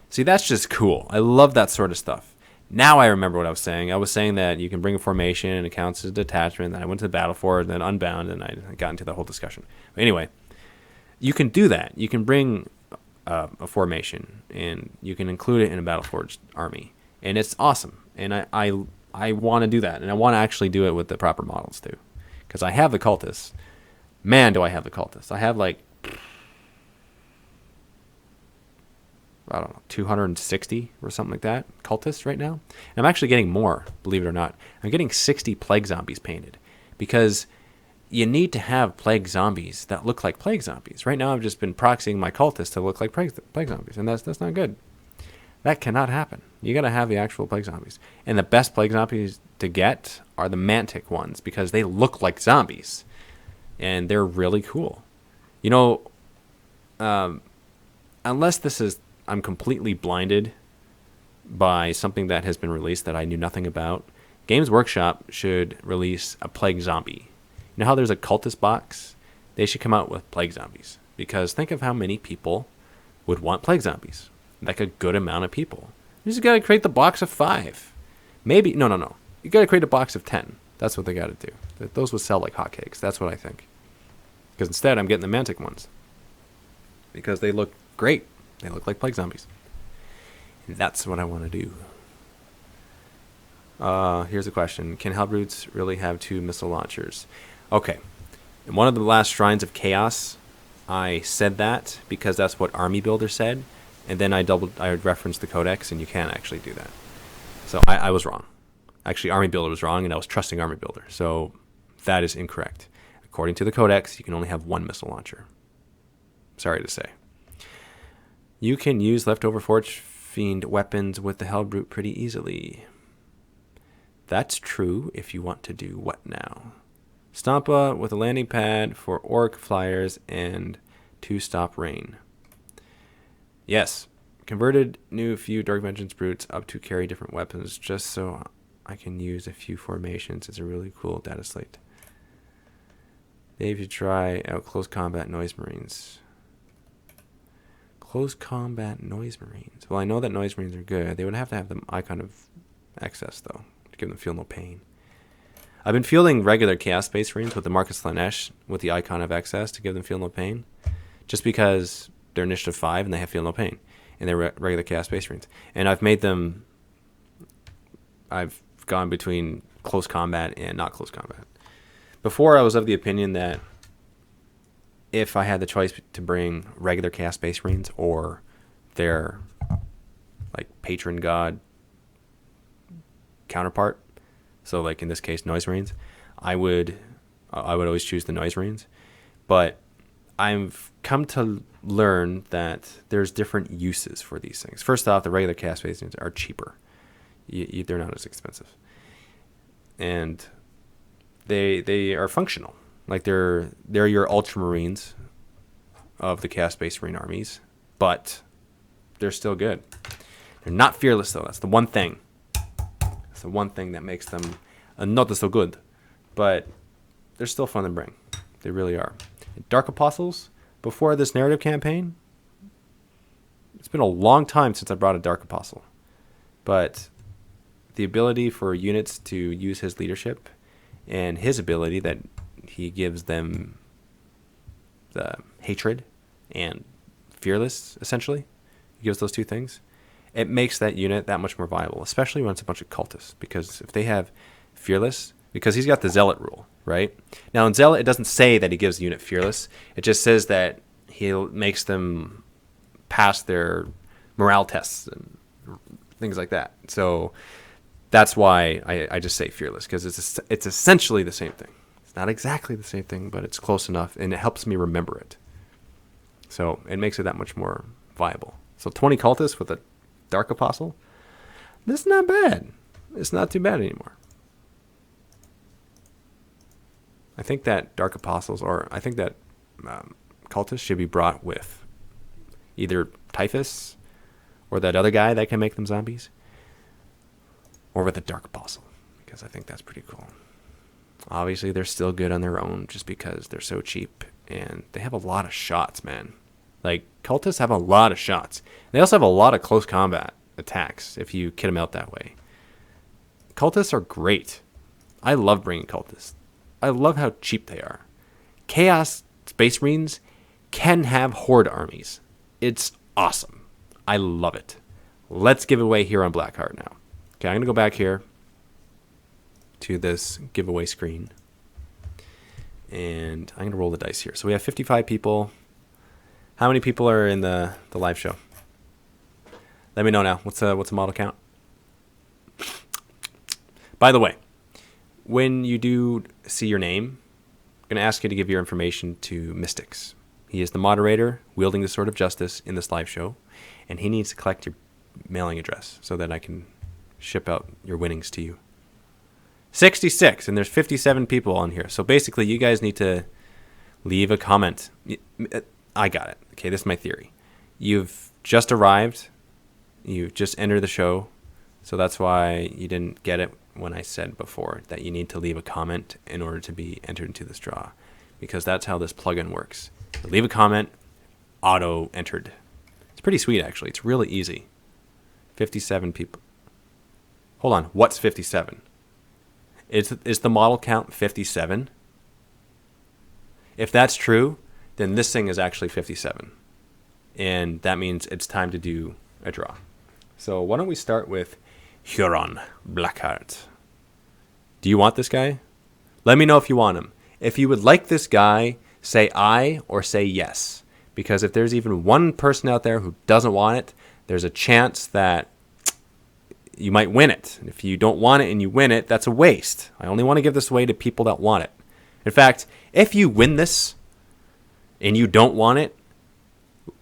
See, that's just cool. I love that sort of stuff. Now I remember what I was saying. I was saying that you can bring a formation and it counts as a detachment. Then I went to the battle for it, then unbound, and I got into the whole discussion. But anyway, you can do that. You can bring a formation, and you can include it in a Battleforged army. And it's awesome. And I want to do that. And I want to actually do it with the proper models, too. Because I have the cultists. Man, do I have the cultists. I have, like, I don't know, 260 or something like that, cultists right now. And I'm actually getting more, believe it or not. I'm getting 60 plague zombies painted because you need to have plague zombies that look like plague zombies. Right now I've just been proxying my cultists to look like plague zombies, and that's not good. That cannot happen. You got to have the actual plague zombies. And the best plague zombies to get are the mantic ones because they look like zombies. And they're really cool. You know, unless this is, I'm completely blinded by something that has been released that I knew nothing about, Games Workshop should release a plague zombie. You know how there's a cultist box? They should come out with plague zombies. Because think of how many people would want plague zombies. Like a good amount of people. You just got to create the box of 5. Maybe, no. You got to create a box of 10. That's what they got to do. Those would sell like hotcakes. That's what I think. Because instead, I'm getting the mantic ones. Because they look great. They look like plague zombies. And that's what I want to do. Here's a question. Can Hellbrutes really have 2 missile launchers? Okay. In one of the last Shrines of Chaos, I said that because that's what Army Builder said. And then I referenced the codex, and you can't actually do that. So I was wrong. Actually, Army Builder was wrong, and I was trusting Army Builder. So that is incorrect. According to the codex, you can only have 1 missile launcher. Sorry to say. You can use leftover Forge Fiend weapons with the Hellbrute pretty easily. That's true if you want to do what now? Stompa with a landing pad for orc flyers and 2-stop rain. Yes. Converted new few Dark Vengeance brutes up to carry different weapons just so I can use a few formations. It's a really cool data slate. Maybe you try out Close Combat Noise Marines. Close Combat Noise Marines. Well, I know that Noise Marines are good. They would have to have the icon of excess, though, to give them feel no pain. I've been fielding regular Chaos Space Marines with the Marcus Slaanesh with the icon of excess to give them feel no pain, just because they're initiative 5 and they have feel no pain, and they're regular Chaos Space Marines. And I've made them. I've gone between close combat and not close combat. Before, I was of the opinion that if I had the choice to bring regular Chaos Space Marines or their like patron god counterpart, so like in this case Noise Marines, I would always choose the Noise Marines. But I've come to learn that there's different uses for these things. First off, the regular Chaos Space Marines are cheaper. They're not as expensive, and they are functional. Like they're your Ultramarines of the Chaos Space Marine armies, but they're still good. They're not fearless though. That's the one thing. That's the one thing that makes them not so good. but they're still fun to bring. They really are. Dark Apostles, before this narrative campaign, it's been a long time since I brought a Dark Apostle. But the ability for units to use his leadership and his ability that he gives them the hatred and fearless, essentially. He gives those two things. It makes that unit that much more viable, especially when it's a bunch of cultists. Because if they have fearless, because he's got the zealot rule, right? Now in zealot, it doesn't say that he gives the unit fearless. It just says that he makes them pass their morale tests and things like that. So that's why I just say fearless, because it's essentially the same thing. It's not exactly the same thing, but it's close enough, and it helps me remember it. So it makes it that much more viable. So 20 cultists with a Dark Apostle, that's not bad. It's not too bad anymore. I think that Dark Apostles, or I think that cultists should be brought with either Typhus or that other guy that can make them zombies, or with a Dark Apostle, because I think that's pretty cool. Obviously, they're still good on their own just because they're so cheap, and they have a lot of shots, man. Like, cultists have a lot of shots. They also have a lot of close combat attacks if you kit them out that way. Cultists are great. I love bringing cultists. I love how cheap they are. Chaos Space Marines can have horde armies. It's awesome. I love it. Let's give away here on Blackheart now. Okay, I'm going to go back here to this giveaway screen. And I'm going to roll the dice here. So we have 55 people. How many people are in the live show? Let me know now. What's a model count? By the way, when you do see your name, I'm going to ask you to give your information to Mystics. He is the moderator wielding the Sword of Justice in this live show, and he needs to collect your mailing address so that I can ship out your winnings to you. 66, and there's 57 people on here. So basically, you guys need to leave a comment. I got it. Okay, this is my theory. You've just arrived. You just entered the show. So that's why you didn't get it when I said before that you need to leave a comment in order to be entered into this draw. Because that's how this plugin works. Leave a comment, auto entered. It's pretty sweet, actually. It's really easy. 57 people. Hold on. What's 57? Is the model count 57? If that's true, then this thing is actually 57. And that means it's time to do a draw. So why don't we start with Huron Blackheart. Do you want this guy? Let me know if you want him. If you would like this guy, say aye or say yes. Because if there's even one person out there who doesn't want it, there's a chance that you might win it. If you don't want it and you win it, that's a waste. I only want to give this away to people that want it. In fact, if you win this and you don't want it,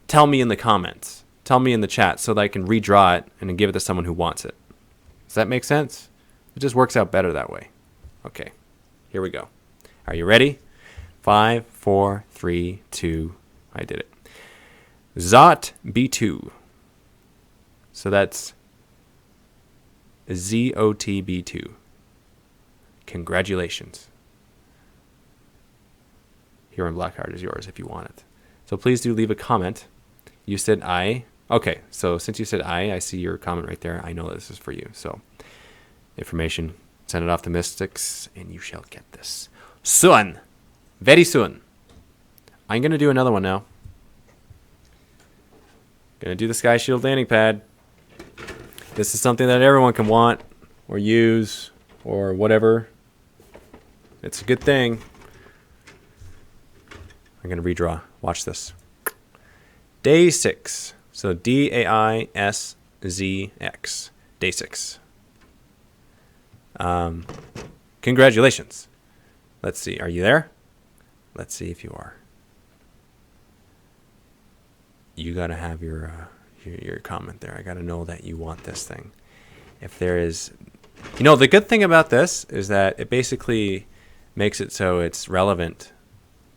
tell me in the comments. Tell me in the chat so that I can redraw it and give it to someone who wants it. Does that make sense? It just works out better that way. Okay, here we go. Are you ready? 5, 4, 3, 2. I did it. Zot B2. So that's ZOTB2. Congratulations. Here on Blackheart is yours if you want it. So please do leave a comment. You said aye. Okay, so since you said aye, I see your comment right there. I know this is for you. So information, send it off to Mystics, and you shall get this. Soon. Very soon. I'm going to do another one now. Going to do the Sky Shield landing pad. This is something that everyone can want or use or whatever. It's a good thing. I'm going to redraw. Watch this. Day 6. So DAISZX. Day 6. Congratulations. Let's see. Are you there? Let's see if you are. You got to have your comment there. I got to know that you want this thing. If there is... You know, the good thing about this is that it basically makes it so it's relevant.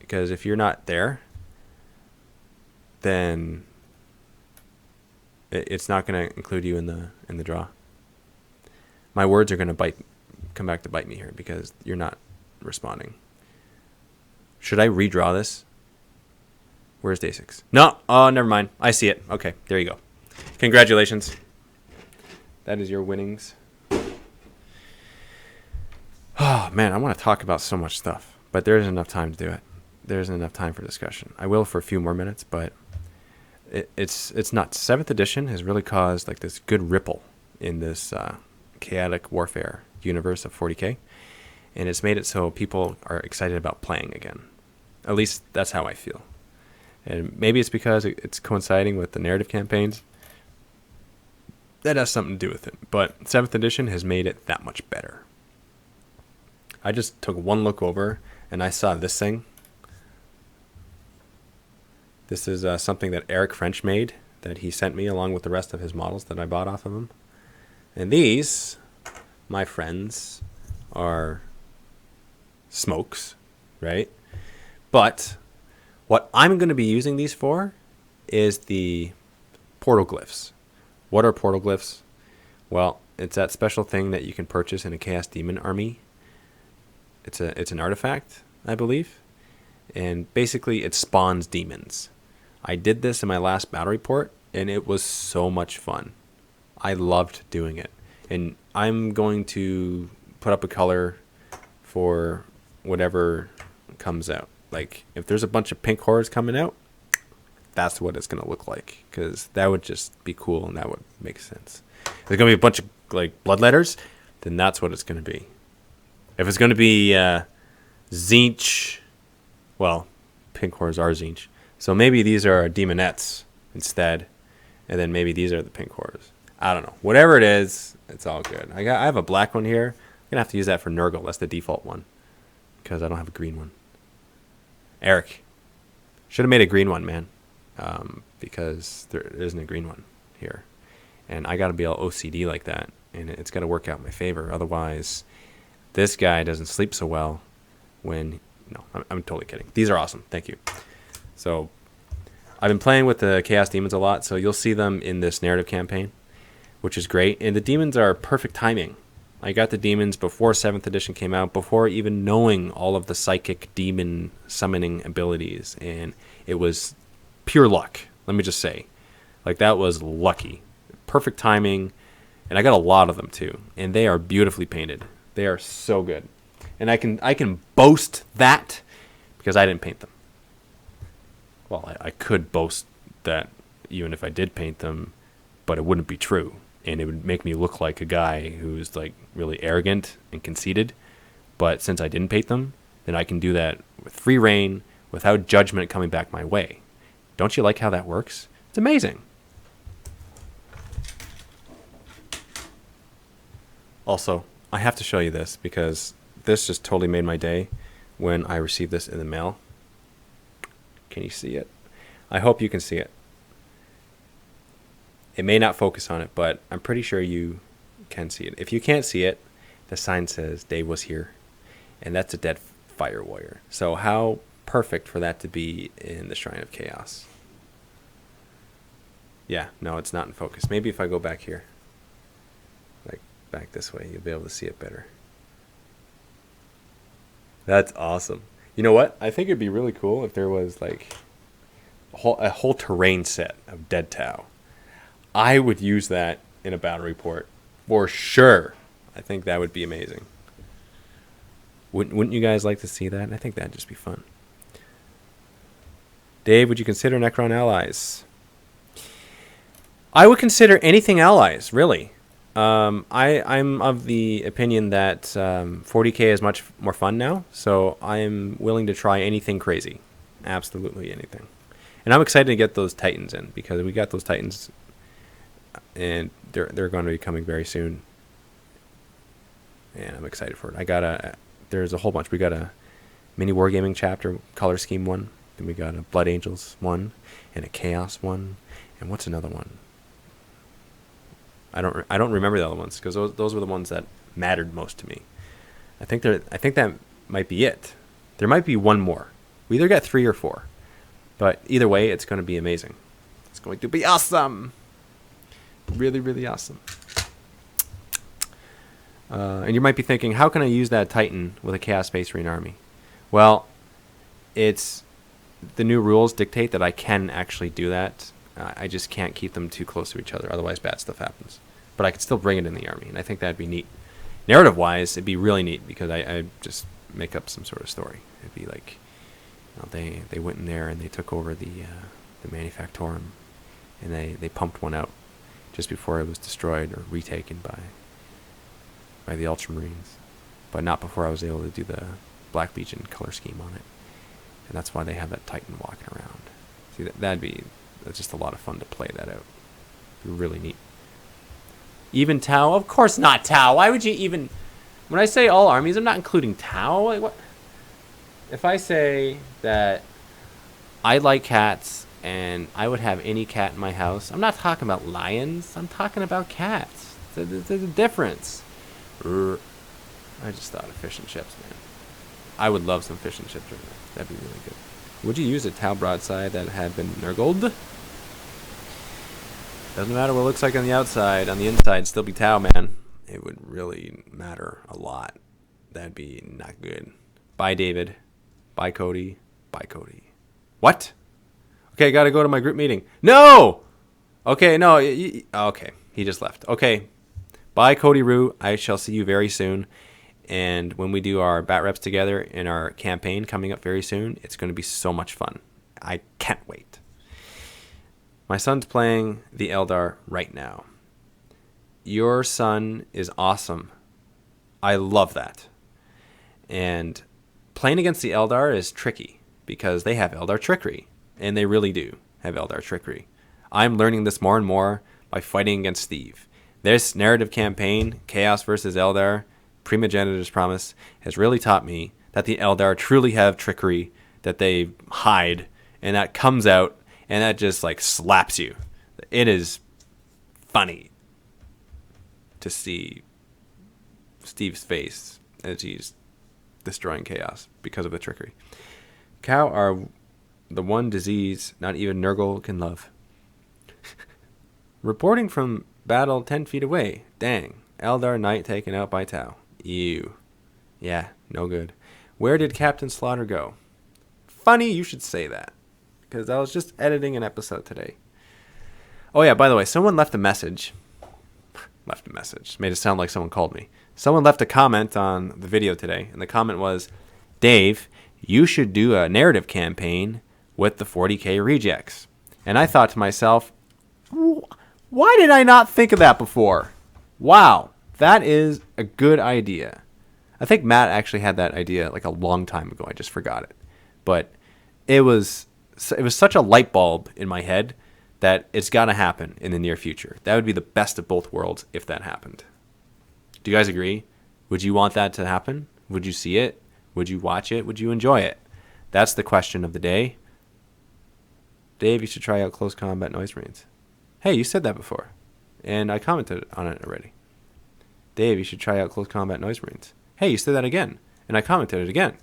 Because if you're not there, then it's not going to include you in the draw. My words are going to come back to bite me here because you're not responding. Should I redraw this? Where's day 6? No. Oh, never mind. I see it. Okay, there you go. Congratulations. That is your winnings. Oh, man, I want to talk about so much stuff, but there isn't enough time to do it. There isn't enough time for discussion. I will for a few more minutes, but it's nuts. 7th edition has really caused like this good ripple in this chaotic warfare universe of 40k, and it's made it so people are excited about playing again. At least that's how I feel. And maybe it's because it's coinciding with the narrative campaigns. That has something to do with it. But 7th edition has made it that much better. I just took one look over and I saw this thing. This is something that Eric French made that he sent me along with the rest of his models that I bought off of him. And these, my friends, are smokes, right? But what I'm going to be using these for is the portal glyphs. What are portal glyphs? Well, it's that special thing that you can purchase in a Chaos Demon army. It's an artifact, I believe. And basically it spawns demons. I did this in my last battle report, and it was so much fun. I loved doing it. And I'm going to put up a color for whatever comes out. Like, if there's a bunch of pink horrors coming out, that's what it's going to look like. Because that would just be cool, and that would make sense. If there's going to be a bunch of, like, bloodletters, then that's what it's going to be. If it's going to be Zinch, well, pink horrors are Zinch. So maybe these are demonettes instead, and then maybe these are the pink horrors. I don't know. Whatever it is, it's all good. I have a black one here. I'm going to have to use that for Nurgle. That's the default one, because I don't have a green one. Eric, should have made a green one, man, because there isn't a green one here. And I got to be all OCD like that, and it's got to work out in my favor. Otherwise, this guy doesn't sleep so well when... No, I'm totally kidding. These are awesome. Thank you. So I've been playing with the Chaos Demons a lot, so you'll see them in this narrative campaign, which is great. And the demons are perfect timing. I got the demons before 7th edition came out, before even knowing all of the psychic demon summoning abilities, and it was pure luck, let me just say. Like, that was lucky. Perfect timing, and I got a lot of them too, and they are beautifully painted. They are so good. And I can boast that because I didn't paint them. Well, I could boast that even if I did paint them, but it wouldn't be true. And it would make me look like a guy who's like really arrogant and conceited. But since I didn't paint them, then I can do that with free reign, without judgment coming back my way. Don't you like how that works? It's amazing. Also, I have to show you this because this just totally made my day when I received this in the mail. Can you see it? I hope you can see it. It may not focus on it, but I'm pretty sure you can see it. If you can't see it, the sign says Dave was here, and that's a dead fire warrior. So how perfect for that to be in the Shrine of Chaos. Yeah, no, it's not in focus. Maybe if I go back here, like back this way, you'll be able to see it better. That's awesome. You know what? I think it'd be really cool if there was like a whole terrain set of Dead Tau. I would use that in a battle report for sure. I think that would be amazing. Wouldn't you guys like to see that? I think that'd just be fun. Dave, would you consider Necron allies? I would consider anything allies, really. I'm of the opinion that 40k is much more fun now, so I'm willing to try anything crazy. Absolutely anything. And I'm excited to get those Titans in, because we got those Titans, and they're going to be coming very soon. And I'm excited for it. There's a whole bunch. We got a MiniWarGaming chapter, color scheme one. Then we got a Blood Angels one, and a Chaos one. And what's another one? I don't remember the other ones, because those were the ones that mattered most to me. I think that might be it. There might be one more. We either got 3 or 4. But either way, it's going to be amazing. It's going to be awesome. Really, really awesome. And you might be thinking, how can I use that Titan with a Chaos Space Marine army? Well, it's the new rules dictate that I can actually do that. I just can't keep them too close to each other, otherwise bad stuff happens. But I could still bring it in the army, and I think that'd be neat. Narrative-wise, it'd be really neat because I just make up some sort of story. It'd be like, they went in there and they took over the Manufactorum, and they pumped one out just before it was destroyed or retaken by the Ultramarines, but not before I was able to do the Black Legion color scheme on it. And that's why they have that Titan walking around. See, that's just a lot of fun to play that out. It'd be really neat. Even Tau? Of course not Tau. Why would you even... When I say all armies, I'm not including Tau. Like, what? If I say that I like cats and I would have any cat in my house, I'm not talking about lions. I'm talking about cats. There's a difference. I just thought of fish and chips, man. I would love some fish and chips right now. That'd be really good. Would you use a Tau broadside that had been nurgled? Doesn't matter what it looks like on the outside. On the inside, still be Tau, man. It would really matter a lot. That'd be not good. Bye, David. Bye, Cody. Bye, Cody. What? Okay, gotta go to my group meeting. No! Okay, no. Okay, he just left. Okay. Bye, Cody Roo. I shall see you very soon. And when we do our bat reps together in our campaign coming up very soon, it's going to be so much fun. I can't wait. My son's playing the Eldar right now. Your son is awesome. I love that. And playing against the Eldar is tricky because they have Eldar trickery. And they really do have Eldar trickery. I'm learning this more and more by fighting against Steve. This narrative campaign, Chaos versus Eldar, Primogenitor's Promise, has really taught me that the Eldar truly have trickery that they hide, and that comes out, and that just like slaps you. It is funny to see Steve's face as he's destroying Chaos because of the trickery. Cow are the one disease not even Nurgle can love. Reporting from battle 10 feet away. Dang. Eldar Knight taken out by Tau. Ew. Yeah, no good. Where did Captain Slaughter go? Funny you should say that, because I was just editing an episode today. Oh yeah, by the way, someone left a message. Made it sound like someone called me. Someone left a comment on the video today, and the comment was, Dave, you should do a narrative campaign with the 40k rejects. And I thought to myself, why did I not think of that before? Wow, that is a good idea. I think Matt actually had that idea like a long time ago. I just forgot it. But it was such a light bulb in my head that it's got to happen in the near future. That would be the best of both worlds if that happened. Do you guys agree? Would you want that to happen? Would you see it? Would you watch it? Would you enjoy it? That's the question of the day. Dave, you should try out Close Combat Noise Marines. Hey, you said that before, and I commented on it already. Dave, you should try out Close Combat Noise Marines. Hey, you said that again, and I commented it again.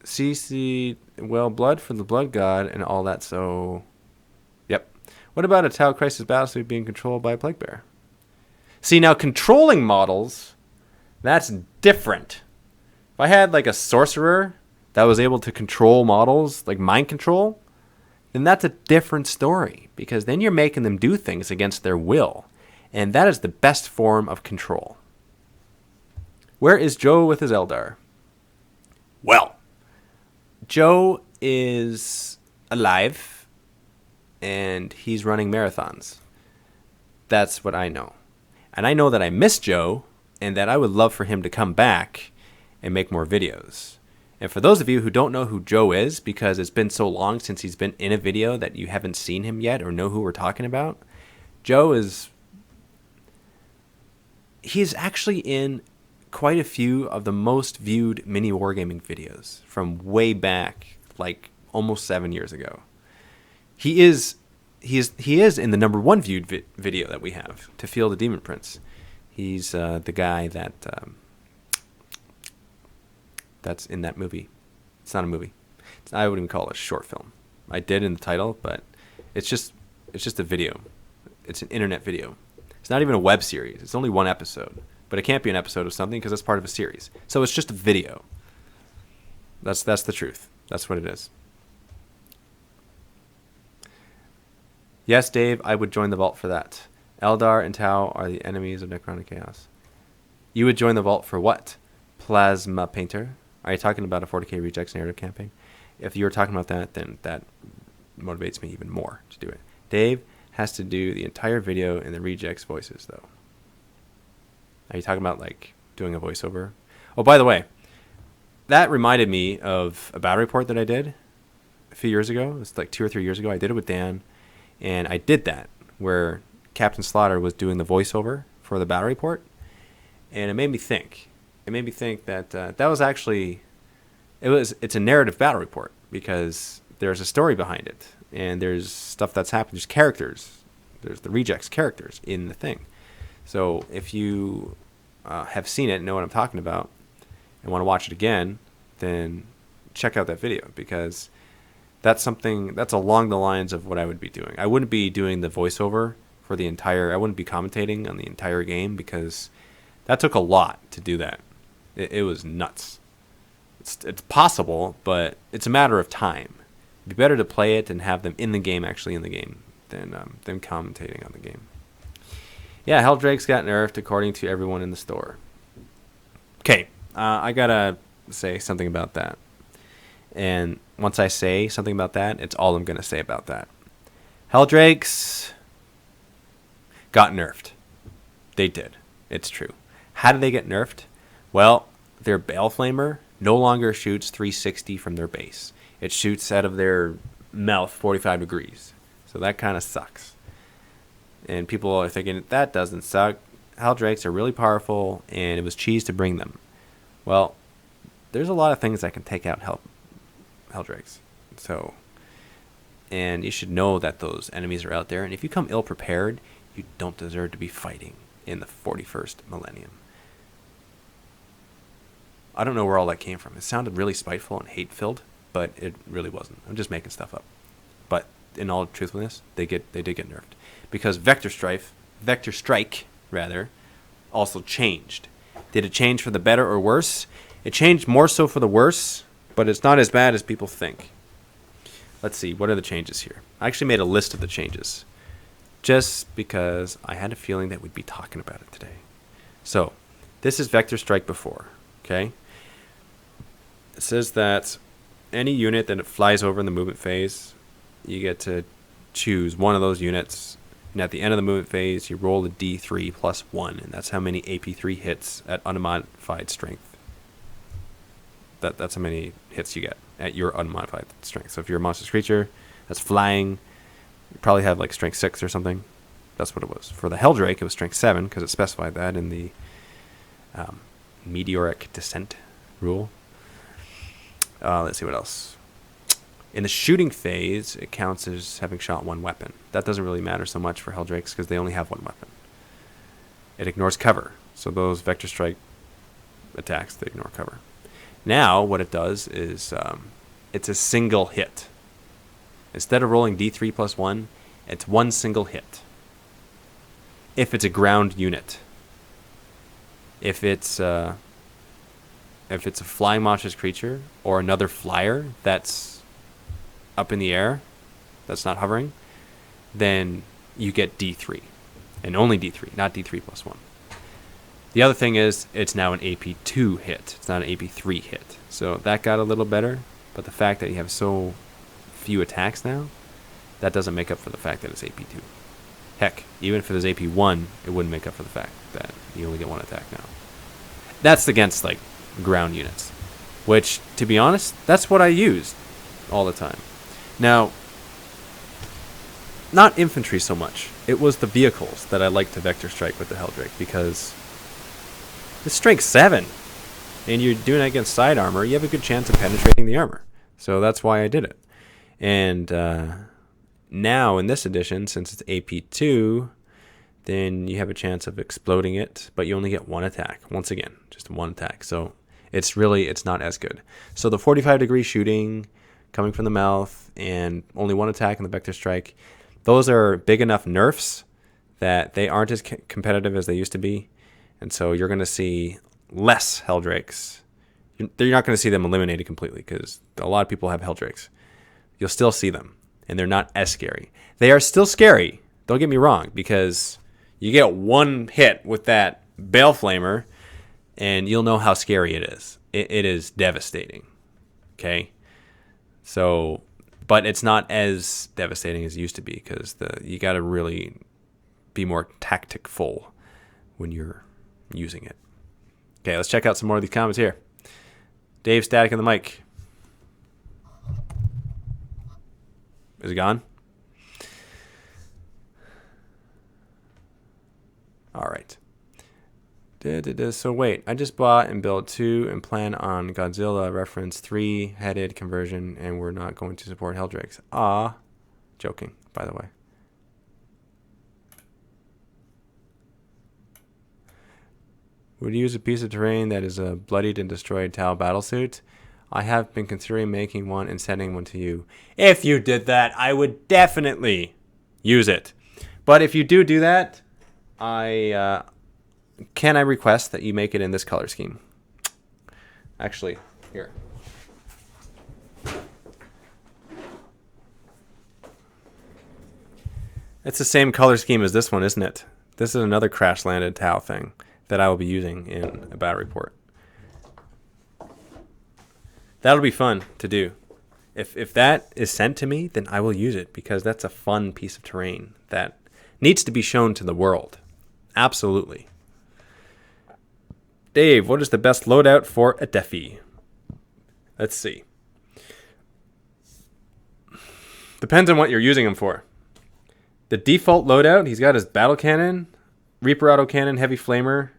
CC, well, blood for the blood god and all that, so... Yep. What about a Tau Crisis Battlesuit being controlled by a Plague Bear? See, now controlling models, that's different. If I had like a sorcerer that was able to control models, like mind control, then that's a different story, because then you're making them do things against their will, and that is the best form of control. Where is Joe with his Eldar? Well, Joe is alive, and he's running marathons. That's what I know. And I know that I miss Joe, and that I would love for him to come back and make more videos. And for those of you who don't know who Joe is, because it's been so long since he's been in a video that you haven't seen him yet or know who we're talking about, Joe is... He's actually in quite a few of the most viewed MiniWarGaming videos from way back, like almost 7 years ago. He is in the number one viewed video that we have, To Feel the Demon Prince. He's the guy that's in that movie. It's not a movie. I wouldn't even call it a short film. I did in the title, but it's just a video. It's an internet video. It's not even a web series. It's only one episode. But it can't be an episode of something because it's part of a series. So it's just a video. That's the truth. That's what it is. Yes, Dave, I would join the vault for that. Eldar and Tau are the enemies of Necronic Chaos. You would join the vault for what? Plasma Painter? Are you talking about a 40k rejects narrative campaign? If you were talking about that, then that motivates me even more to do it. Dave has to do the entire video in the rejects voices, though. Are you talking about, like, doing a voiceover? Oh, by the way, that reminded me of a battle report that I did a few years ago. It was like 2 or 3 years ago. I did it with Dan, and I did that where Captain Slaughter was doing the voiceover for the battle report, and it made me think. It made me think that that was actually... It's a narrative battle report because there's a story behind it, and there's stuff that's happened. There's characters. There's the rejects characters in the thing. So if you have seen it and know what I'm talking about and want to watch it again, then check out that video because that's something that's along the lines of what I would be doing. I wouldn't be doing the voiceover for the entire... I wouldn't be commentating on the entire game because that took a lot to do that. It was nuts. It's possible, but it's a matter of time. It'd be better to play it and have them in the game, actually in the game, than them commentating on the game. Yeah, Helldrakes got nerfed according to everyone in the store. Okay, I gotta say something about that. And once I say something about that, it's all I'm gonna say about that. Helldrakes got nerfed. They did. It's true. How did they get nerfed? Well, their Baleflamer no longer shoots 360 from their base. It shoots out of their mouth 45 degrees. So that kind of sucks. And people are thinking, that doesn't suck. Helldrakes are really powerful, and it was cheese to bring them. Well, there's a lot of things that can take out Helldrakes. So, and you should know that those enemies are out there. And if you come ill-prepared, you don't deserve to be fighting in the 41st millennium. I don't know where all that came from. It sounded really spiteful and hate-filled, but it really wasn't. I'm just making stuff up. But in all truthfulness, they did get nerfed. Because Vector Strike, also changed. Did it change for the better or worse? It changed more so for the worse, but it's not as bad as people think. Let's see, what are the changes here? I actually made a list of the changes, just because I had a feeling that we'd be talking about it today. So, this is Vector Strike before, okay? It says that any unit that it flies over in the movement phase, you get to choose one of those units, and at the end of the movement phase, you roll a D3 plus 1, and that's how many AP3 hits at unmodified strength. That's how many hits you get at your unmodified strength. So if you're a monstrous creature that's flying, you probably have like strength 6 or something. That's what it was. For the Helldrake, it was strength 7, because it specified that in the meteoric descent rule. Let's see what else. In the shooting phase, it counts as having shot one weapon. That doesn't really matter so much for Helldrakes because they only have one weapon. It ignores cover. So those Vector Strike attacks, they ignore cover. Now, what it does is it's a single hit. Instead of rolling D3 plus 1, it's one single hit. If it's a ground unit. If it's a flying monstrous creature or another flyer that's up in the air, that's not hovering, then you get D3. And only D3, not D3 plus 1. The other thing is, it's now an AP2 hit. It's not an AP3 hit. So that got a little better, but the fact that you have so few attacks now, that doesn't make up for the fact that it's AP2. Heck, even if it was AP1, it wouldn't make up for the fact that you only get one attack now. That's against, like, ground units. Which, to be honest, that's what I used all the time. Now, not infantry so much. It was the vehicles that I liked to Vector Strike with the Helldrake, because it's strength 7, and you're doing it against side armor, you have a good chance of penetrating the armor. So that's why I did it. And now, in this edition, since it's AP2, then you have a chance of exploding it, but you only get one attack. Once again, just one attack. So it's not as good. So the 45-degree shooting coming from the mouth and only one attack in the Vector Strike, those are big enough nerfs that they aren't as competitive as they used to be. And so you're going to see less Helldrakes. You're not going to see them eliminated completely because a lot of people have Helldrakes. You'll still see them, and they're not as scary. They are still scary, don't get me wrong, because you get one hit with that Bale Flamer, and you'll know how scary it is. It is devastating, okay? So, but it's not as devastating as it used to be because you got to really be more tacticful when you're using it. Okay, let's check out some more of these comments here. Dave Static on the mic. Is it gone? All right. So wait, I just bought and built 2 and plan on Godzilla reference 3-headed conversion, and we're not going to support Helldrakes. Joking, by the way. Would you use a piece of terrain that is a bloodied and destroyed Tau battlesuit? I have been considering making one and sending one to you. If you did that, I would definitely use it. But if you do that, can I request that you make it in this color scheme? Actually, here. It's the same color scheme as this one, isn't it? This is another crash landed Tau thing that I will be using in a battle report. That'll be fun to do. If that is sent to me, then I will use it because that's a fun piece of terrain that needs to be shown to the world. Absolutely. Dave, what is the best loadout for a Defi? Let's see. Depends on what you're using him for. The default loadout, he's got his battle cannon, Reaper autocannon, heavy flamer,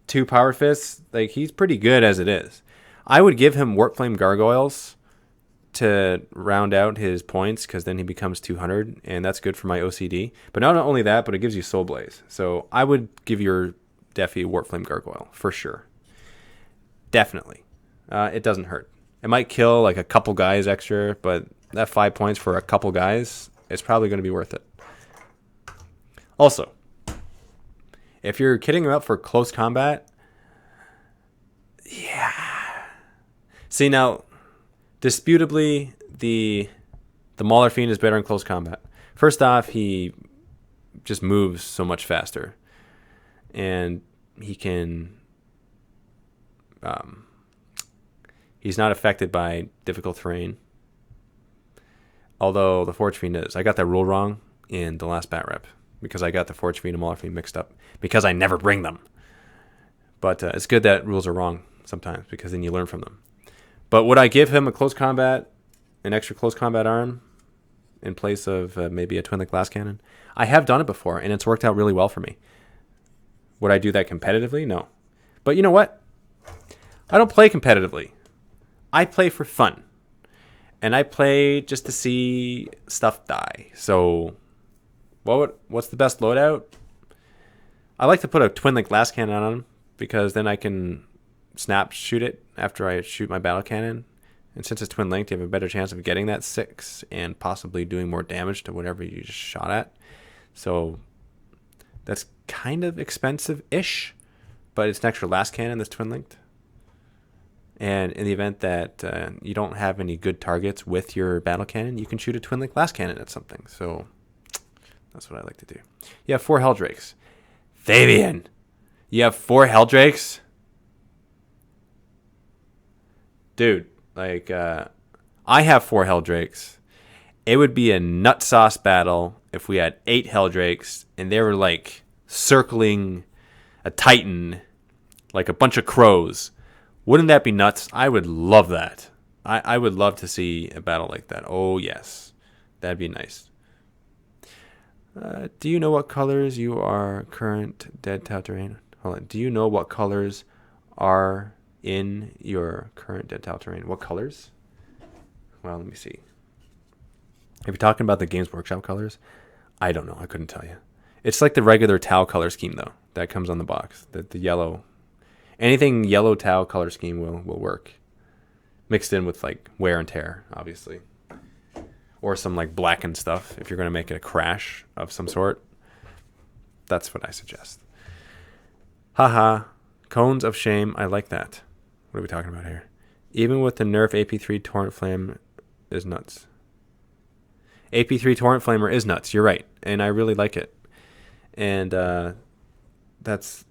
2 power fists. Like, he's pretty good as it is. I would give him Warp Flame Gargoyles to round out his points because then he becomes 200, and that's good for my OCD. But not only that, but it gives you Soul Blaze. So I would give your Defi Warp Flame Gargoyle for sure. Definitely. It doesn't hurt. It might kill like a couple guys extra, but that 5 points for a couple guys is probably going to be worth it. Also, if you're kitting him up for close combat, yeah. See, now, disputably, the Mauler Fiend is better in close combat. First off, he just moves so much faster. And he can... he's not affected by difficult terrain. Although the Forge Fiend is. I got that rule wrong in the last bat rep. Because I got the Forge Fiend and Mauler Fiend mixed up. Because I never bring them. But it's good that rules are wrong sometimes. Because then you learn from them. But would I give him a close combat, an extra close combat arm in place of maybe a twin-lit glass cannon? I have done it before, and it's worked out really well for me. Would I do that competitively? No. But you know what? I don't play competitively. I play for fun. And I play just to see stuff die. So what's the best loadout? I like to put a twin-lit glass cannon on him because then I can snap shoot it after I shoot my battle cannon. And since it's twin linked, you have a better chance of getting that 6 and possibly doing more damage to whatever you just shot at. So that's kind of expensive-ish, but it's an extra last cannon that's twin linked. And in the event that you don't have any good targets with your battle cannon, you can shoot a twin linked glass cannon at something. So that's what I like to do. You have 4 Helldrakes. Fabian, you have 4 Helldrakes? Dude, like, I have 4 Helldrakes. It would be a nut sauce battle if we had 8 Helldrakes and they were like circling a Titan like a bunch of crows. Wouldn't that be nuts? I would love that. I would love to see a battle like that. Oh, yes. That'd be nice. Do you know what colors you are current dead Tau terrain? Hold on. Do you know what colors are in your current dead Tau terrain? What colors? Well, let me see. If you're talking about the Games Workshop colors, I don't know. I couldn't tell you. It's like the regular Tau color scheme, though, that comes on the box. The yellow. Anything yellow Tau color scheme will work. Mixed in with, like, wear and tear, obviously. Or some, like, blackened stuff, if you're going to make it a crash of some sort. That's what I suggest. Haha. Cones of shame. I like that. What are we talking about here? Even with the nerf, AP3 Torrent Flame is nuts. AP3 Torrent Flamer is nuts. You're right. And I really like it. And that's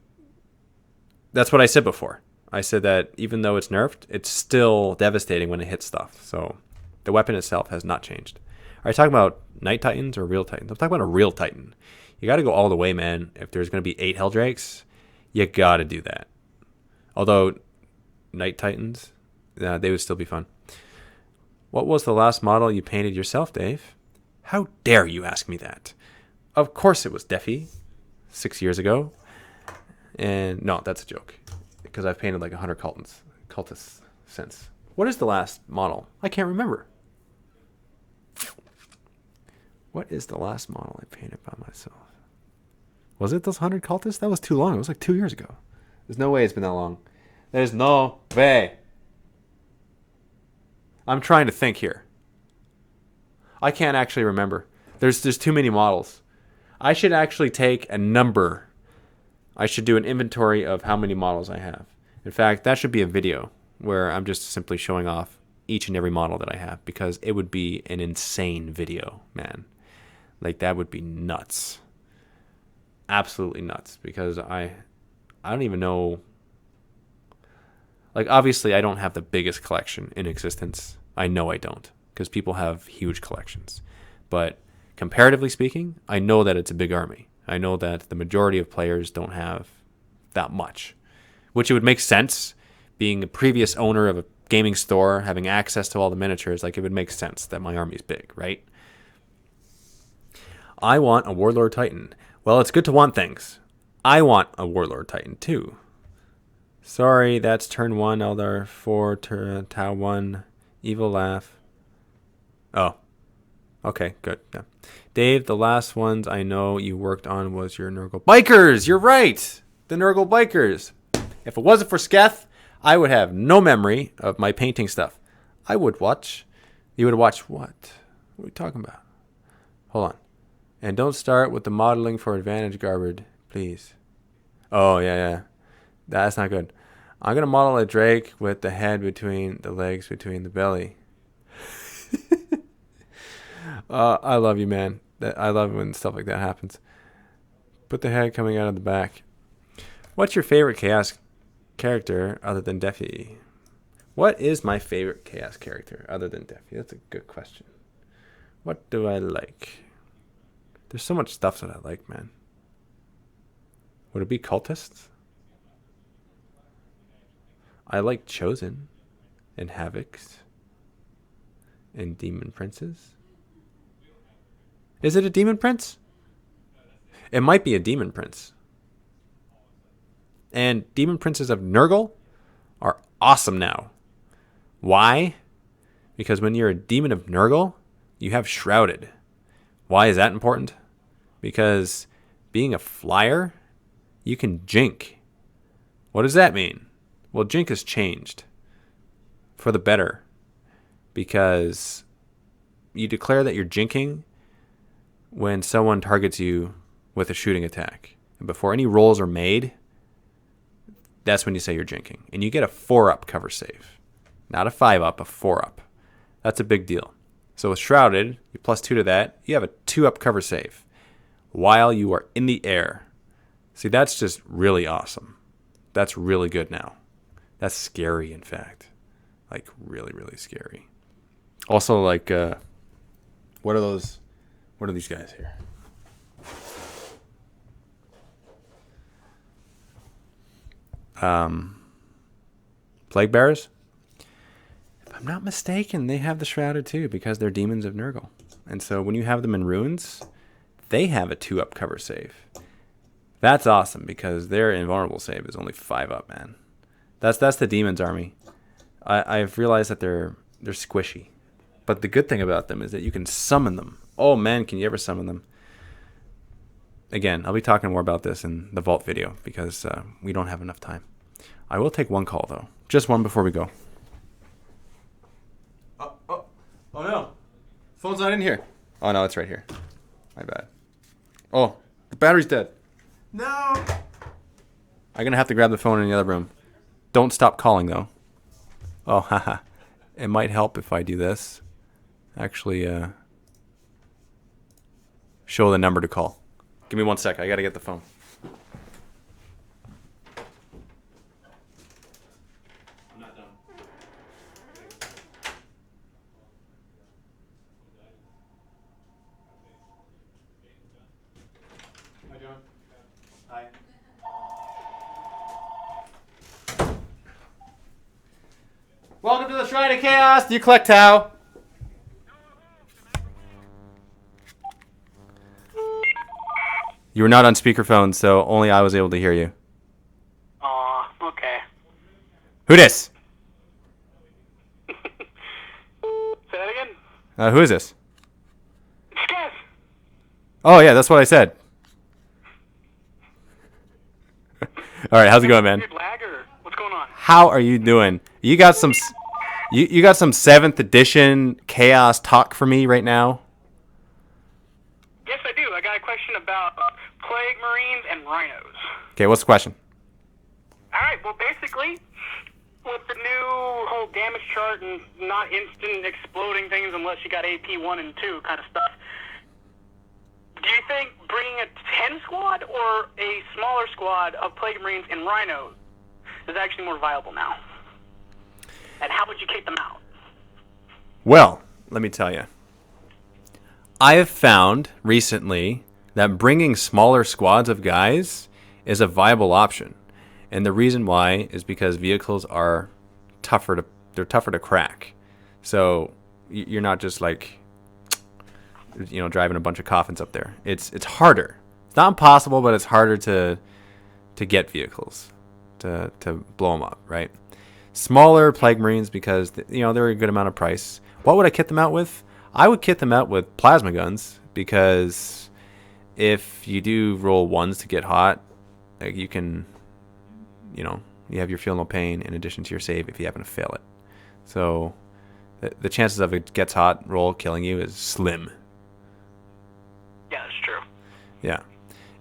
what I said before. I said that even though it's nerfed, it's still devastating when it hits stuff. So the weapon itself has not changed. Are you talking about Night Titans or real Titans? I'm talking about a real Titan. You got to go all the way, man. If there's going to be 8 Helldrakes, you got to do that. Although Night Titans, they would still be fun. What was the last model you painted yourself, Dave? How dare you ask me that? Of course it was Defi, 6 years ago. And no, that's a joke. Because I've painted like 100 cultists since. What is the last model? I can't remember. What is the last model I painted by myself? Was it those 100 cultists? That was too long. It was like 2 years ago. There's no way it's been that long. There's no way. I'm trying to think here. I can't actually remember. There's too many models. I should actually take a number. I should do an inventory of how many models I have. In fact, that should be a video where I'm just simply showing off each and every model that I have, because it would be an insane video, man. Like, that would be nuts. Absolutely nuts, because I don't even know. Like, obviously, I don't have the biggest collection in existence. I know I don't, because people have huge collections. But comparatively speaking, I know that it's a big army. I know that the majority of players don't have that much, which it would make sense. Being a previous owner of a gaming store, having access to all the miniatures, like, it would make sense that my army's big, right? I want a Warlord Titan. Well, it's good to want things. I want a Warlord Titan too. Sorry, that's turn 1, Eldar 4, Tau 1, Evil Laugh. Oh, okay, good. Yeah. Dave, the last ones I know you worked on was your Nurgle Bikers. You're right, the Nurgle Bikers. If it wasn't for Sketh, I would have no memory of my painting stuff. I would watch. You would watch what? What are we talking about? Hold on. And don't start with the modeling for advantage garbage, please. Oh, yeah. That's not good. I'm going to model a Drake with the head between the legs, between the belly. I love you, man. I love when stuff like that happens. Put the head coming out of the back. What's your favorite Chaos character other than Defi? What is my favorite Chaos character other than Defi? That's a good question. What do I like? There's so much stuff that I like, man. Would it be cultists? I like Chosen and Havocs and Demon Princes. Is it a Demon Prince? It might be a Demon Prince. And Demon Princes of Nurgle are awesome now. Why? Because when you're a Demon of Nurgle, you have Shrouded. Why is that important? Because being a flyer, you can jink. What does that mean? Well, jink has changed for the better, because you declare that you're jinking when someone targets you with a shooting attack. And before any rolls are made, that's when you say you're jinking. And you get a 4-up cover save. Not a 5-up, a 4-up. That's a big deal. So with Shrouded, you +2 to that, you have a 2-up cover save while you are in the air. See, that's just really awesome. That's really good now. That's scary, in fact. Like, really, really scary. Also, like, what are those? What are these guys here? Plague Bearers? If I'm not mistaken, they have the Shrouded too, because they're Demons of Nurgle. And so when you have them in Ruins, they have a 2-up cover save. That's awesome, because their invulnerable save is only 5-up, man. That's the Demons army. I've realized that they're squishy. But the good thing about them is that you can summon them. Oh man, can you ever summon them? Again, I'll be talking more about this in the Vault video, because we don't have enough time. I will take one call, though. Just one before we go. Oh no. Phone's not in here. Oh no, it's right here. My bad. Oh, the battery's dead. No. I'm gonna have to grab the phone in the other room. Don't stop calling though. Oh, haha. It might help if I do this. Actually, show the number to call. Give me 1 sec. I gotta get the phone. I'm not done. How you doing? Hi. Welcome to the Shrine of Chaos. Do you collect Tau? You were not on speakerphone, so only I was able to hear you. Aw, okay. Who this? Say that again? Who is this? It's Skez. Oh, yeah, that's what I said. All right, how's it going, man? Weird lag or what's going on? How are you doing? You got some, you got some 7th edition chaos talk for me right now? Yes, I do. I got a question about plague marines and rhinos. Okay, what's the question? All right. Well, basically, with the new whole damage chart and not instant exploding things unless you got AP 1 and 2 kind of stuff, do you think bringing a 10 squad or a smaller squad of plague marines and rhinos is actually more viable now? And how would you kick them out? Well, let me tell you. I have found recently that bringing smaller squads of guys is a viable option. And the reason why is because vehicles are tougher to crack. So you're not just like, driving a bunch of coffins up there. It's harder. It's not impossible, but it's harder to get vehicles to blow them up, right? Smaller plague marines because they're a good amount of price. What would I kit them out with? I would kit them out with plasma guns because if you do roll 1s to get hot, like you can, you have your feel no pain in addition to your save if you happen to fail it. So the chances of it gets hot roll killing you is slim. Yeah, that's true. Yeah.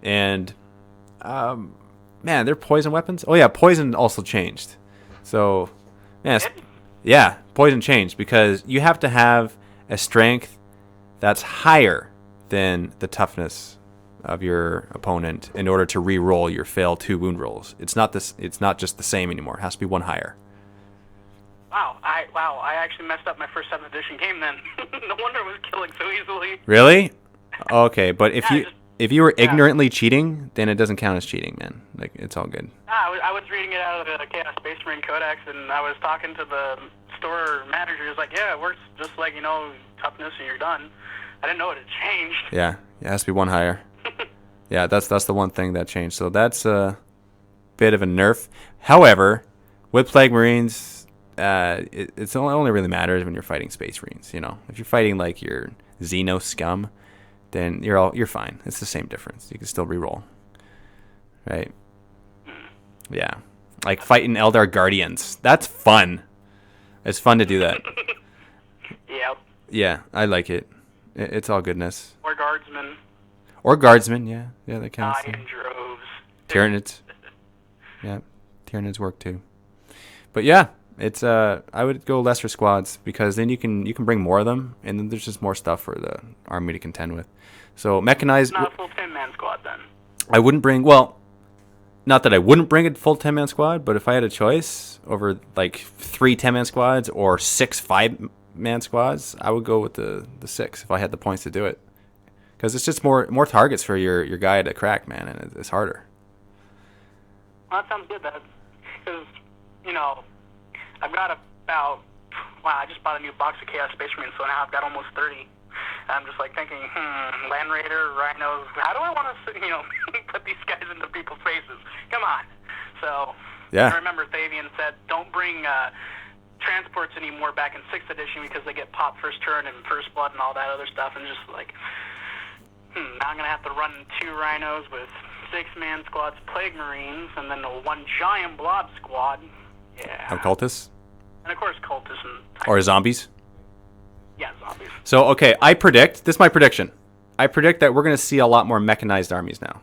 And, man, they're poison weapons. Oh, yeah, poison also changed. So, yeah, poison changed because you have to have a strength that's higher than the toughness of your opponent in order to re-roll your fail 2 wound rolls. It's not just the same anymore. It has to be 1 higher. Wow, I actually messed up my first 7th edition game then. No wonder it was killing so easily. Really? Okay, but if you were ignorantly cheating, then it doesn't count as cheating, man. Like, it's all good. I was reading it out of the Chaos Space Marine Codex, and I was talking to the store manager. He was like, yeah, it works just like, toughness, and you're done. I didn't know it had changed. Yeah, it has to be 1 higher. Yeah, that's the one thing that changed. So that's a bit of a nerf. However, with Plague Marines, it's only really matters when you're fighting Space Marines. If you're fighting like your Xeno scum, then you're fine. It's the same difference. You can still reroll, right? Yeah, like fighting Eldar Guardians. That's fun. It's fun to do that. Yep. Yeah, I like it. It's all goodness. Or guardsmen. Yeah, that counts. In droves. Tyranids. Yeah, Tyranids work too. But yeah, it's I would go lesser squads because then you can bring more of them, and then there's just more stuff for the army to contend with. So mechanized. Not a full 10-man squad then. I wouldn't bring. Well, not that I wouldn't bring a full 10-man squad, but if I had a choice over like 3 10-man squads or 6 5-man squads, I would go with the 6 if I had the points to do it. Because it's just more targets for your guy to crack, man, and it's harder. Well, that sounds good, then. Because, I've got about... Wow, I just bought a new box of Chaos Space Marines, so now I've got almost 30. I'm just, thinking, Land Raider, Rhinos, how do I want to, put these guys into people's faces? Come on. So, yeah. I remember Thavian said, don't bring transports anymore back in 6th edition because they get popped first turn and first blood and all that other stuff, and just now I'm going to have to run 2 Rhinos with 6-man squads, Plague Marines, and then 1 giant blob squad. Yeah. And cultists? And of course cultists. Or zombies? Yeah, zombies. So, okay, this is my prediction. I predict that we're going to see a lot more mechanized armies now.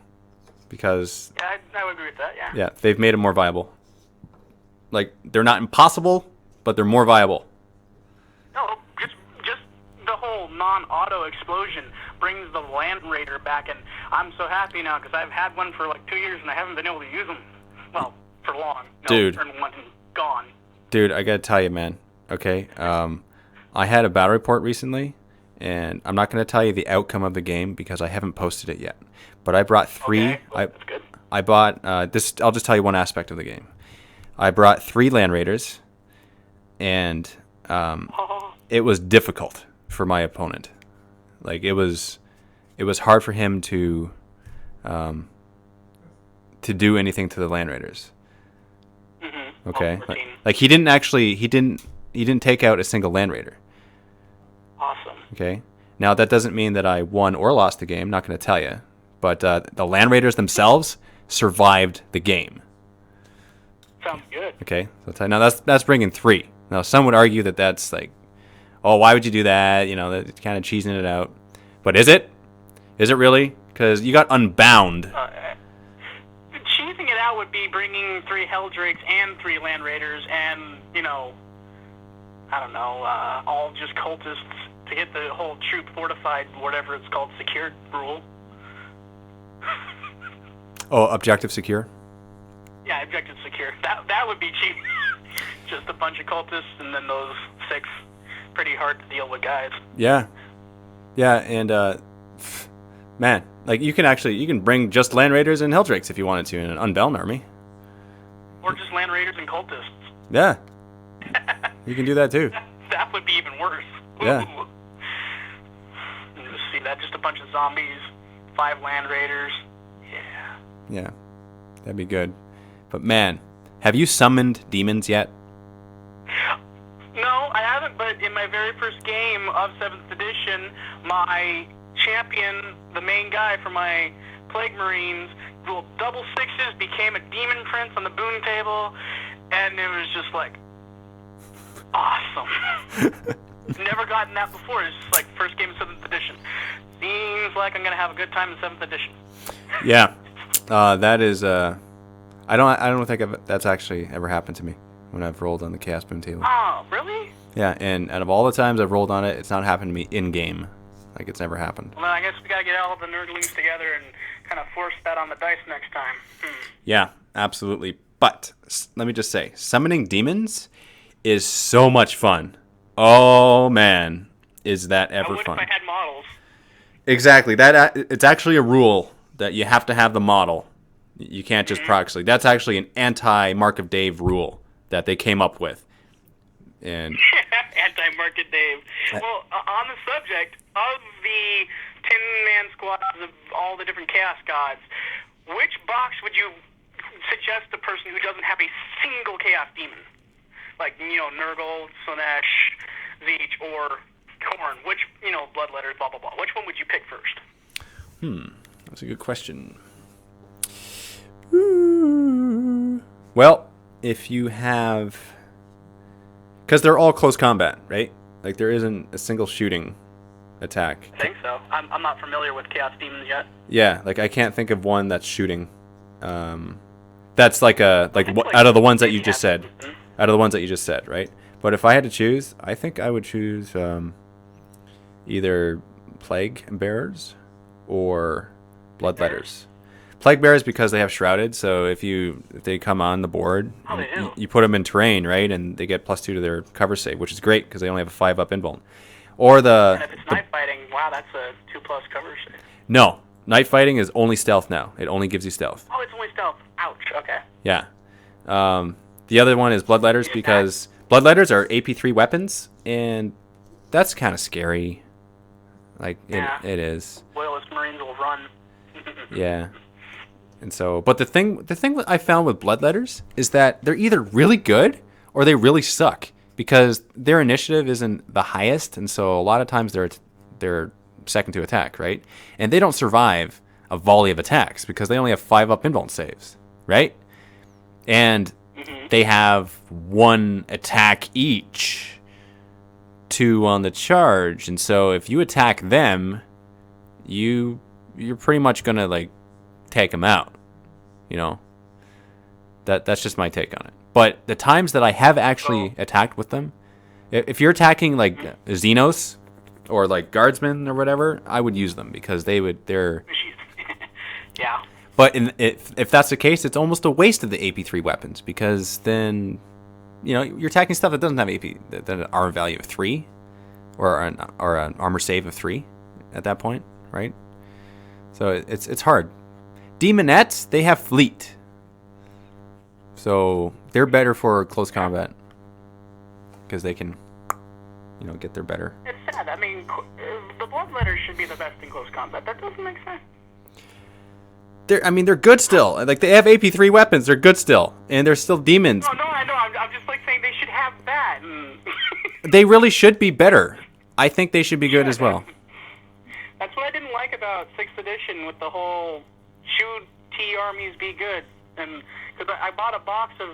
because Yeah, I would agree with that. Yeah. yeah, they've made it more viable. Like they're not impossible, but they're more viable. No, just the whole non-auto explosion brings the Land Raider back, and I'm so happy now because I've had one for like 2 years and I haven't been able to use them. Well, for long. No, Dude. Turn one gone. Dude, I gotta tell you, man. Okay, I had a battle report recently, and I'm not gonna tell you the outcome of the game because I haven't posted it yet. But I brought 3. Okay, well, that's good. I bought this. I'll just tell you one aspect of the game. I brought 3 Land Raiders, and it was difficult for my opponent. Like it was hard for him to do anything to the Land Raiders. Mm-hmm. Okay, like he didn't take out a single Land Raider. Awesome. Okay, now that doesn't mean that I won or lost the game. Not going to tell you, but the Land Raiders themselves survived the game. Sounds good. Okay, so now that's bringing 3. Now some would argue that that's like, oh, why would you do that? You know, that's kind of cheesing it out. But is it? Is it really? Because you got Unbound. Cheesing it out would be bringing 3 Helldrakes and 3 Land Raiders and, you know, I don't know, all just cultists to get the whole troop fortified, whatever it's called, secured rule. Oh, objective secure? Yeah, objective secure. That would be cheap. Just a bunch of cultists and then those 6 pretty hard to deal with guys. Yeah. Yeah, and man, like you can bring just Land Raiders and Helldrakes if you wanted to in an unbound army. Or just Land Raiders and cultists. Yeah. You can do that too. That would be even worse. Yeah. Ooh. Just see that, just a bunch of zombies, 5 Land Raiders. Yeah. Yeah. That'd be good. But man, have you summoned demons yet? No, I haven't, but in my very first game of 7th edition, my champion, the main guy for my Plague Marines, rolled double 6s, became a demon prince on the boon table, and it was just like, awesome. Never gotten that before. It's just like first game of 7th edition. Seems like I'm going to have a good time in 7th edition. Yeah. That is, I don't think that's actually ever happened to me when I've rolled on the Chaos Boon table. Oh, really? Yeah, and out of all the times I've rolled on it, it's not happened to me in-game. Like, it's never happened. Well, I guess we got to get all the nerdlings together and kind of force that on the dice next time. Yeah, absolutely. But, let me just say, summoning demons is so much fun. Oh, man, is that ever fun. What if I had models? Exactly. It's actually a rule that you have to have the model. You can't just proxy. That's actually an anti-Mark of Dave rule that they came up with. And anti-Mark of Dave. Well, on the subject of the 10-man squads of all the different Chaos Gods, which box would you suggest a person who doesn't have a single Chaos Demon? Like, you know, Nurgle, Slaanesh, Zeech, or Khorne. Which, you know, Bloodletters, blah, blah, blah. Which one would you pick first? That's a good question. Well, if you have... Because they're all close combat, right? Like, there isn't a single shooting attack. I think so. I'm not familiar with Chaos Demons yet. Yeah, like, I can't think of one that's shooting. That's like out of the ones that you just said. Out of the ones that you just said, right? But if I had to choose, I think I would choose either Plague Bearers or Bloodletters. Plague Bearers because they have Shrouded, so if they come on the board, you put them in terrain, right, and they get +2 to their cover save, which is great because they only have a 5-up invuln. Or and if it's night fighting, wow, that's a 2+ cover save. No, night fighting is only stealth now. It only gives you stealth. Oh, it's only stealth. Ouch. Okay. Yeah. The other one is Bloodletters because Bloodletters are AP3 weapons, and that's kind of scary. Like it is. Loyalist Marines will run. Yeah. And so, but the thing that I found with Bloodletters is that they're either really good or they really suck because their initiative isn't the highest, and so a lot of times they're second to attack, right? And they don't survive a volley of attacks because they only have 5-up invuln saves, right? And they have 1 attack each, 2 on the charge, and so if you attack them, you're pretty much gonna like take them out. You know, that's just my take on it. But the times that I have actually attacked with them, if you're attacking like Xenos or like Guardsmen or whatever, I would use them because they're. Yeah. But if that's the case, it's almost a waste of the AP3 weapons because then, you know, you're attacking stuff that doesn't have AP, that an armor value of 3, or an armor save of 3, at that point, right? So it's hard. Demonettes, they have fleet, so they're better for close combat because they can, you know, get there better. It's sad. I mean, the Bloodletters should be the best in close combat. That doesn't make sense. They're good still. Like, they have AP3 weapons. They're good still, and they're still demons. No, I know. I'm just like saying they should have that. They really should be better. I think they should be good as well. That's what I didn't like about 6th edition with the whole shoot T armies be good, and because I bought a box of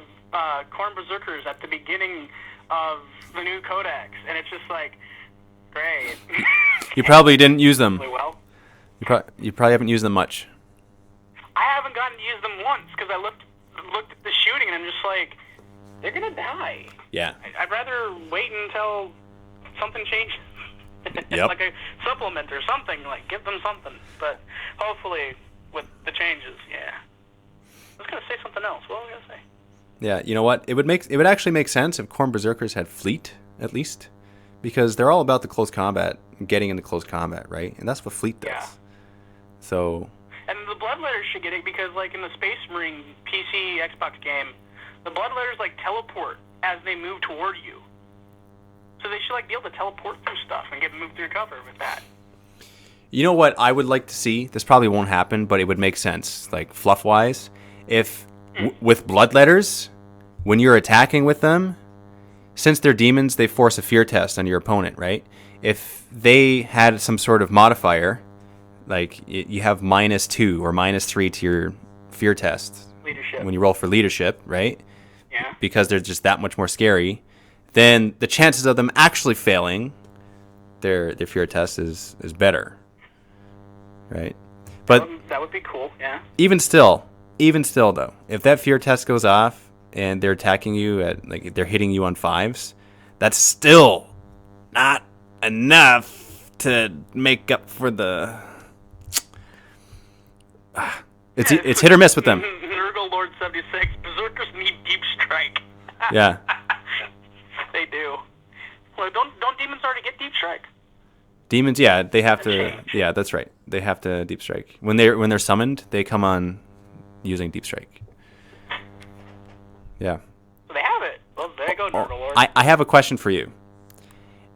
Khorne Berserkers at the beginning of the new codex, and it's just like, great. You probably didn't use them. Really well. You probably haven't used them much. I haven't gotten to use them once because I looked at the shooting and I'm just like, they're gonna die. Yeah. I'd rather wait until something changes. Yep. Like a supplement or something. Like, give them something. But hopefully with the changes, yeah. I was gonna say something else. What was I gonna say? Yeah, you know what? It would actually make sense if Khorne Berserkers had fleet, at least, because they're all about the close combat, getting into close combat, right? And that's what fleet does. Yeah. So. And the Bloodletters should get it because, like, in the Space Marine PC Xbox game, the Bloodletters, like, teleport as they move toward you. So they should, like, be able to teleport through stuff and get moved through cover with that. You know what I would like to see? This probably won't happen, but it would make sense, like, fluff-wise. If, with Bloodletters, when you're attacking with them, since they're demons, they force a fear test on your opponent, right? If they had some sort of modifier, like you have -2 or -3 to your fear test Leadership. when you roll for leadership, right? Yeah. Because they're just that much more scary, then the chances of them actually failing their fear test is better, right? But that would be cool, yeah. even still though, if that fear test goes off and they're attacking you at, like, they're hitting you on 5s, that's still not enough to make up for the. It's hit or miss with them. Nurgle Lord 76, Berserkers need deep strike. Yeah. They do. Well, don't demons already get deep strike? Demons, yeah, they have to. Change. Yeah, that's right. They have to deep strike when they're summoned. They come on using deep strike. Yeah. So they have it. Well, there you go, Nurgle Lord. I have a question for you.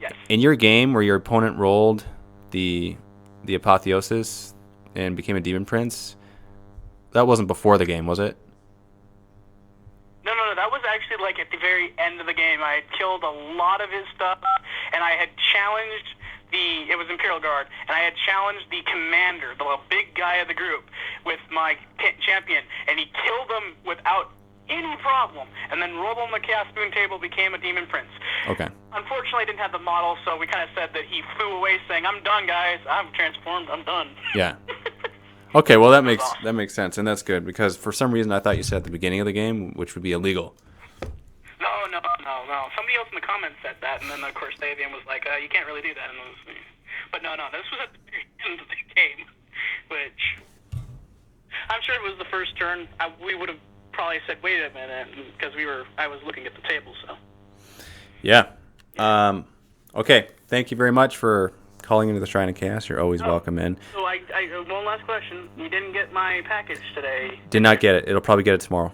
Yes. In your game where your opponent rolled the apotheosis and became a demon prince, that wasn't before the game, was it? No. That was actually, like, at the very end of the game. I had killed a lot of his stuff, and I had challenged it was Imperial Guard, and I had challenged the commander, the little big guy of the group, with my champion, and he killed him without any problem, and then rolled on the Chaos Moon table, became a demon prince. Okay. Unfortunately, I didn't have the model, so we kind of said that he flew away saying, I'm done, guys. I'm transformed. I'm done. Yeah. Okay, well, that makes sense, and that's good, because for some reason I thought you said at the beginning of the game, which would be illegal. No. Somebody else in the comments said that, and then, of course, Davian was like, you can't really do that. But no, this was at the very end of the game, which I'm sure it was the first turn. We would have probably said, wait a minute, because I was looking at the table, so. Yeah. Okay, thank you very much for calling into the Shrine of Chaos. You're always welcome in. So one last question. You didn't get my package today. Did not get it. It'll probably get it tomorrow.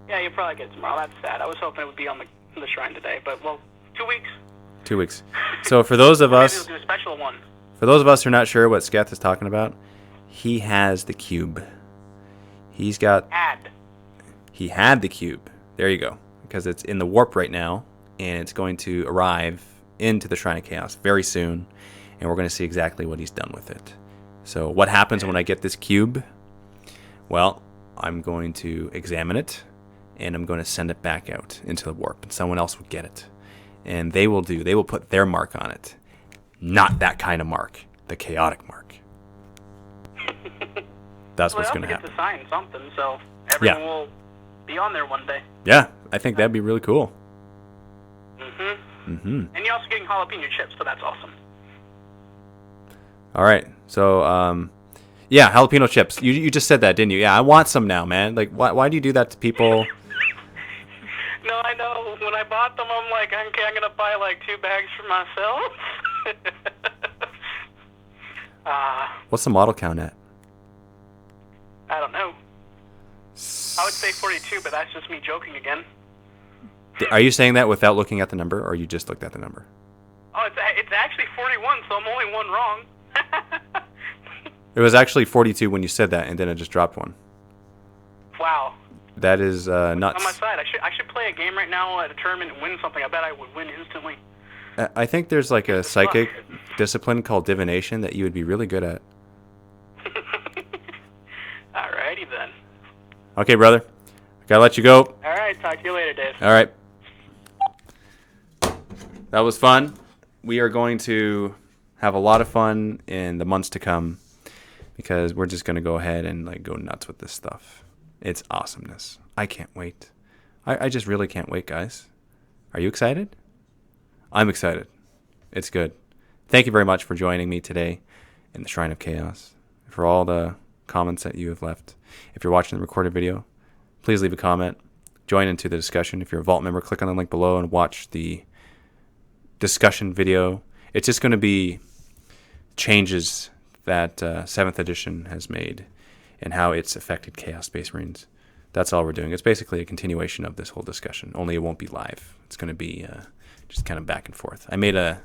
Yeah, you'll probably get it tomorrow. That's sad. I was hoping it would be on the Shrine today, but, well, 2 weeks. 2 weeks. So for those of us, maybe we'll do a special one. For those of us who are not sure what Sketh is talking about, he has the cube. He had the cube. There you go. Because it's in the warp right now, and it's going to arrive into the Shrine of Chaos very soon, and we're going to see exactly what he's done with it. So what happens when I get this cube? Well, I'm going to examine it, and I'm going to send it back out into the warp, and someone else will get it. And they will put their mark on it. Not that kind of mark. The chaotic mark. that's Well, what's I going to also get happen. to sign something, so everyone will be on there one day. Yeah, I think that'd be really cool. And you're also getting jalapeno chips, so that's awesome. All right. So, yeah, jalapeno chips. You just said that, didn't you? Yeah, I want some now, man. Like, why do you do that to people? No, I know. When I bought them, I'm like, okay, I'm gonna buy like 2 bags for myself. What's the model count at? I don't know. I would say 42, but that's just me joking again. Are you saying that without looking at the number, or you just looked at the number? Oh, it's actually 41, so I'm only one wrong. It was actually 42 when you said that, and then I just dropped one. Wow. That is nuts. On my side, I should play a game right now at a tournament and win something. I bet I would win instantly. I think there's like a psychic discipline called divination that you would be really good at. Alrighty then. Okay, brother. Gotta let you go. Alright, talk to you later, Dave. All right. That was fun. We are going to have a lot of fun in the months to come because we're just going to go ahead and like go nuts with this stuff. It's awesomeness. I can't wait. I just really can't wait, guys. Are you excited? I'm excited. It's good. Thank you very much for joining me today in the Shrine of Chaos. For all the comments that you have left. If you're watching the recorded video, please leave a comment. Join into the discussion. If you're a Vault member, click on the link below and watch the discussion video. It's just going to be changes that 7th edition has made and how it's affected Chaos Space Marines. That's all we're doing. It's basically a continuation of this whole discussion, only it won't be live. It's going to be just kind of back and forth. I made a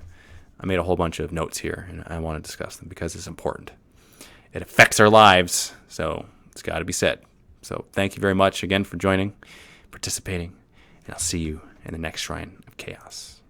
whole bunch of notes here, and I want to discuss them because it's important. It affects our lives, so it's got to be said. So thank you very much again for joining, participating, and I'll see you in the next Shrine of Chaos.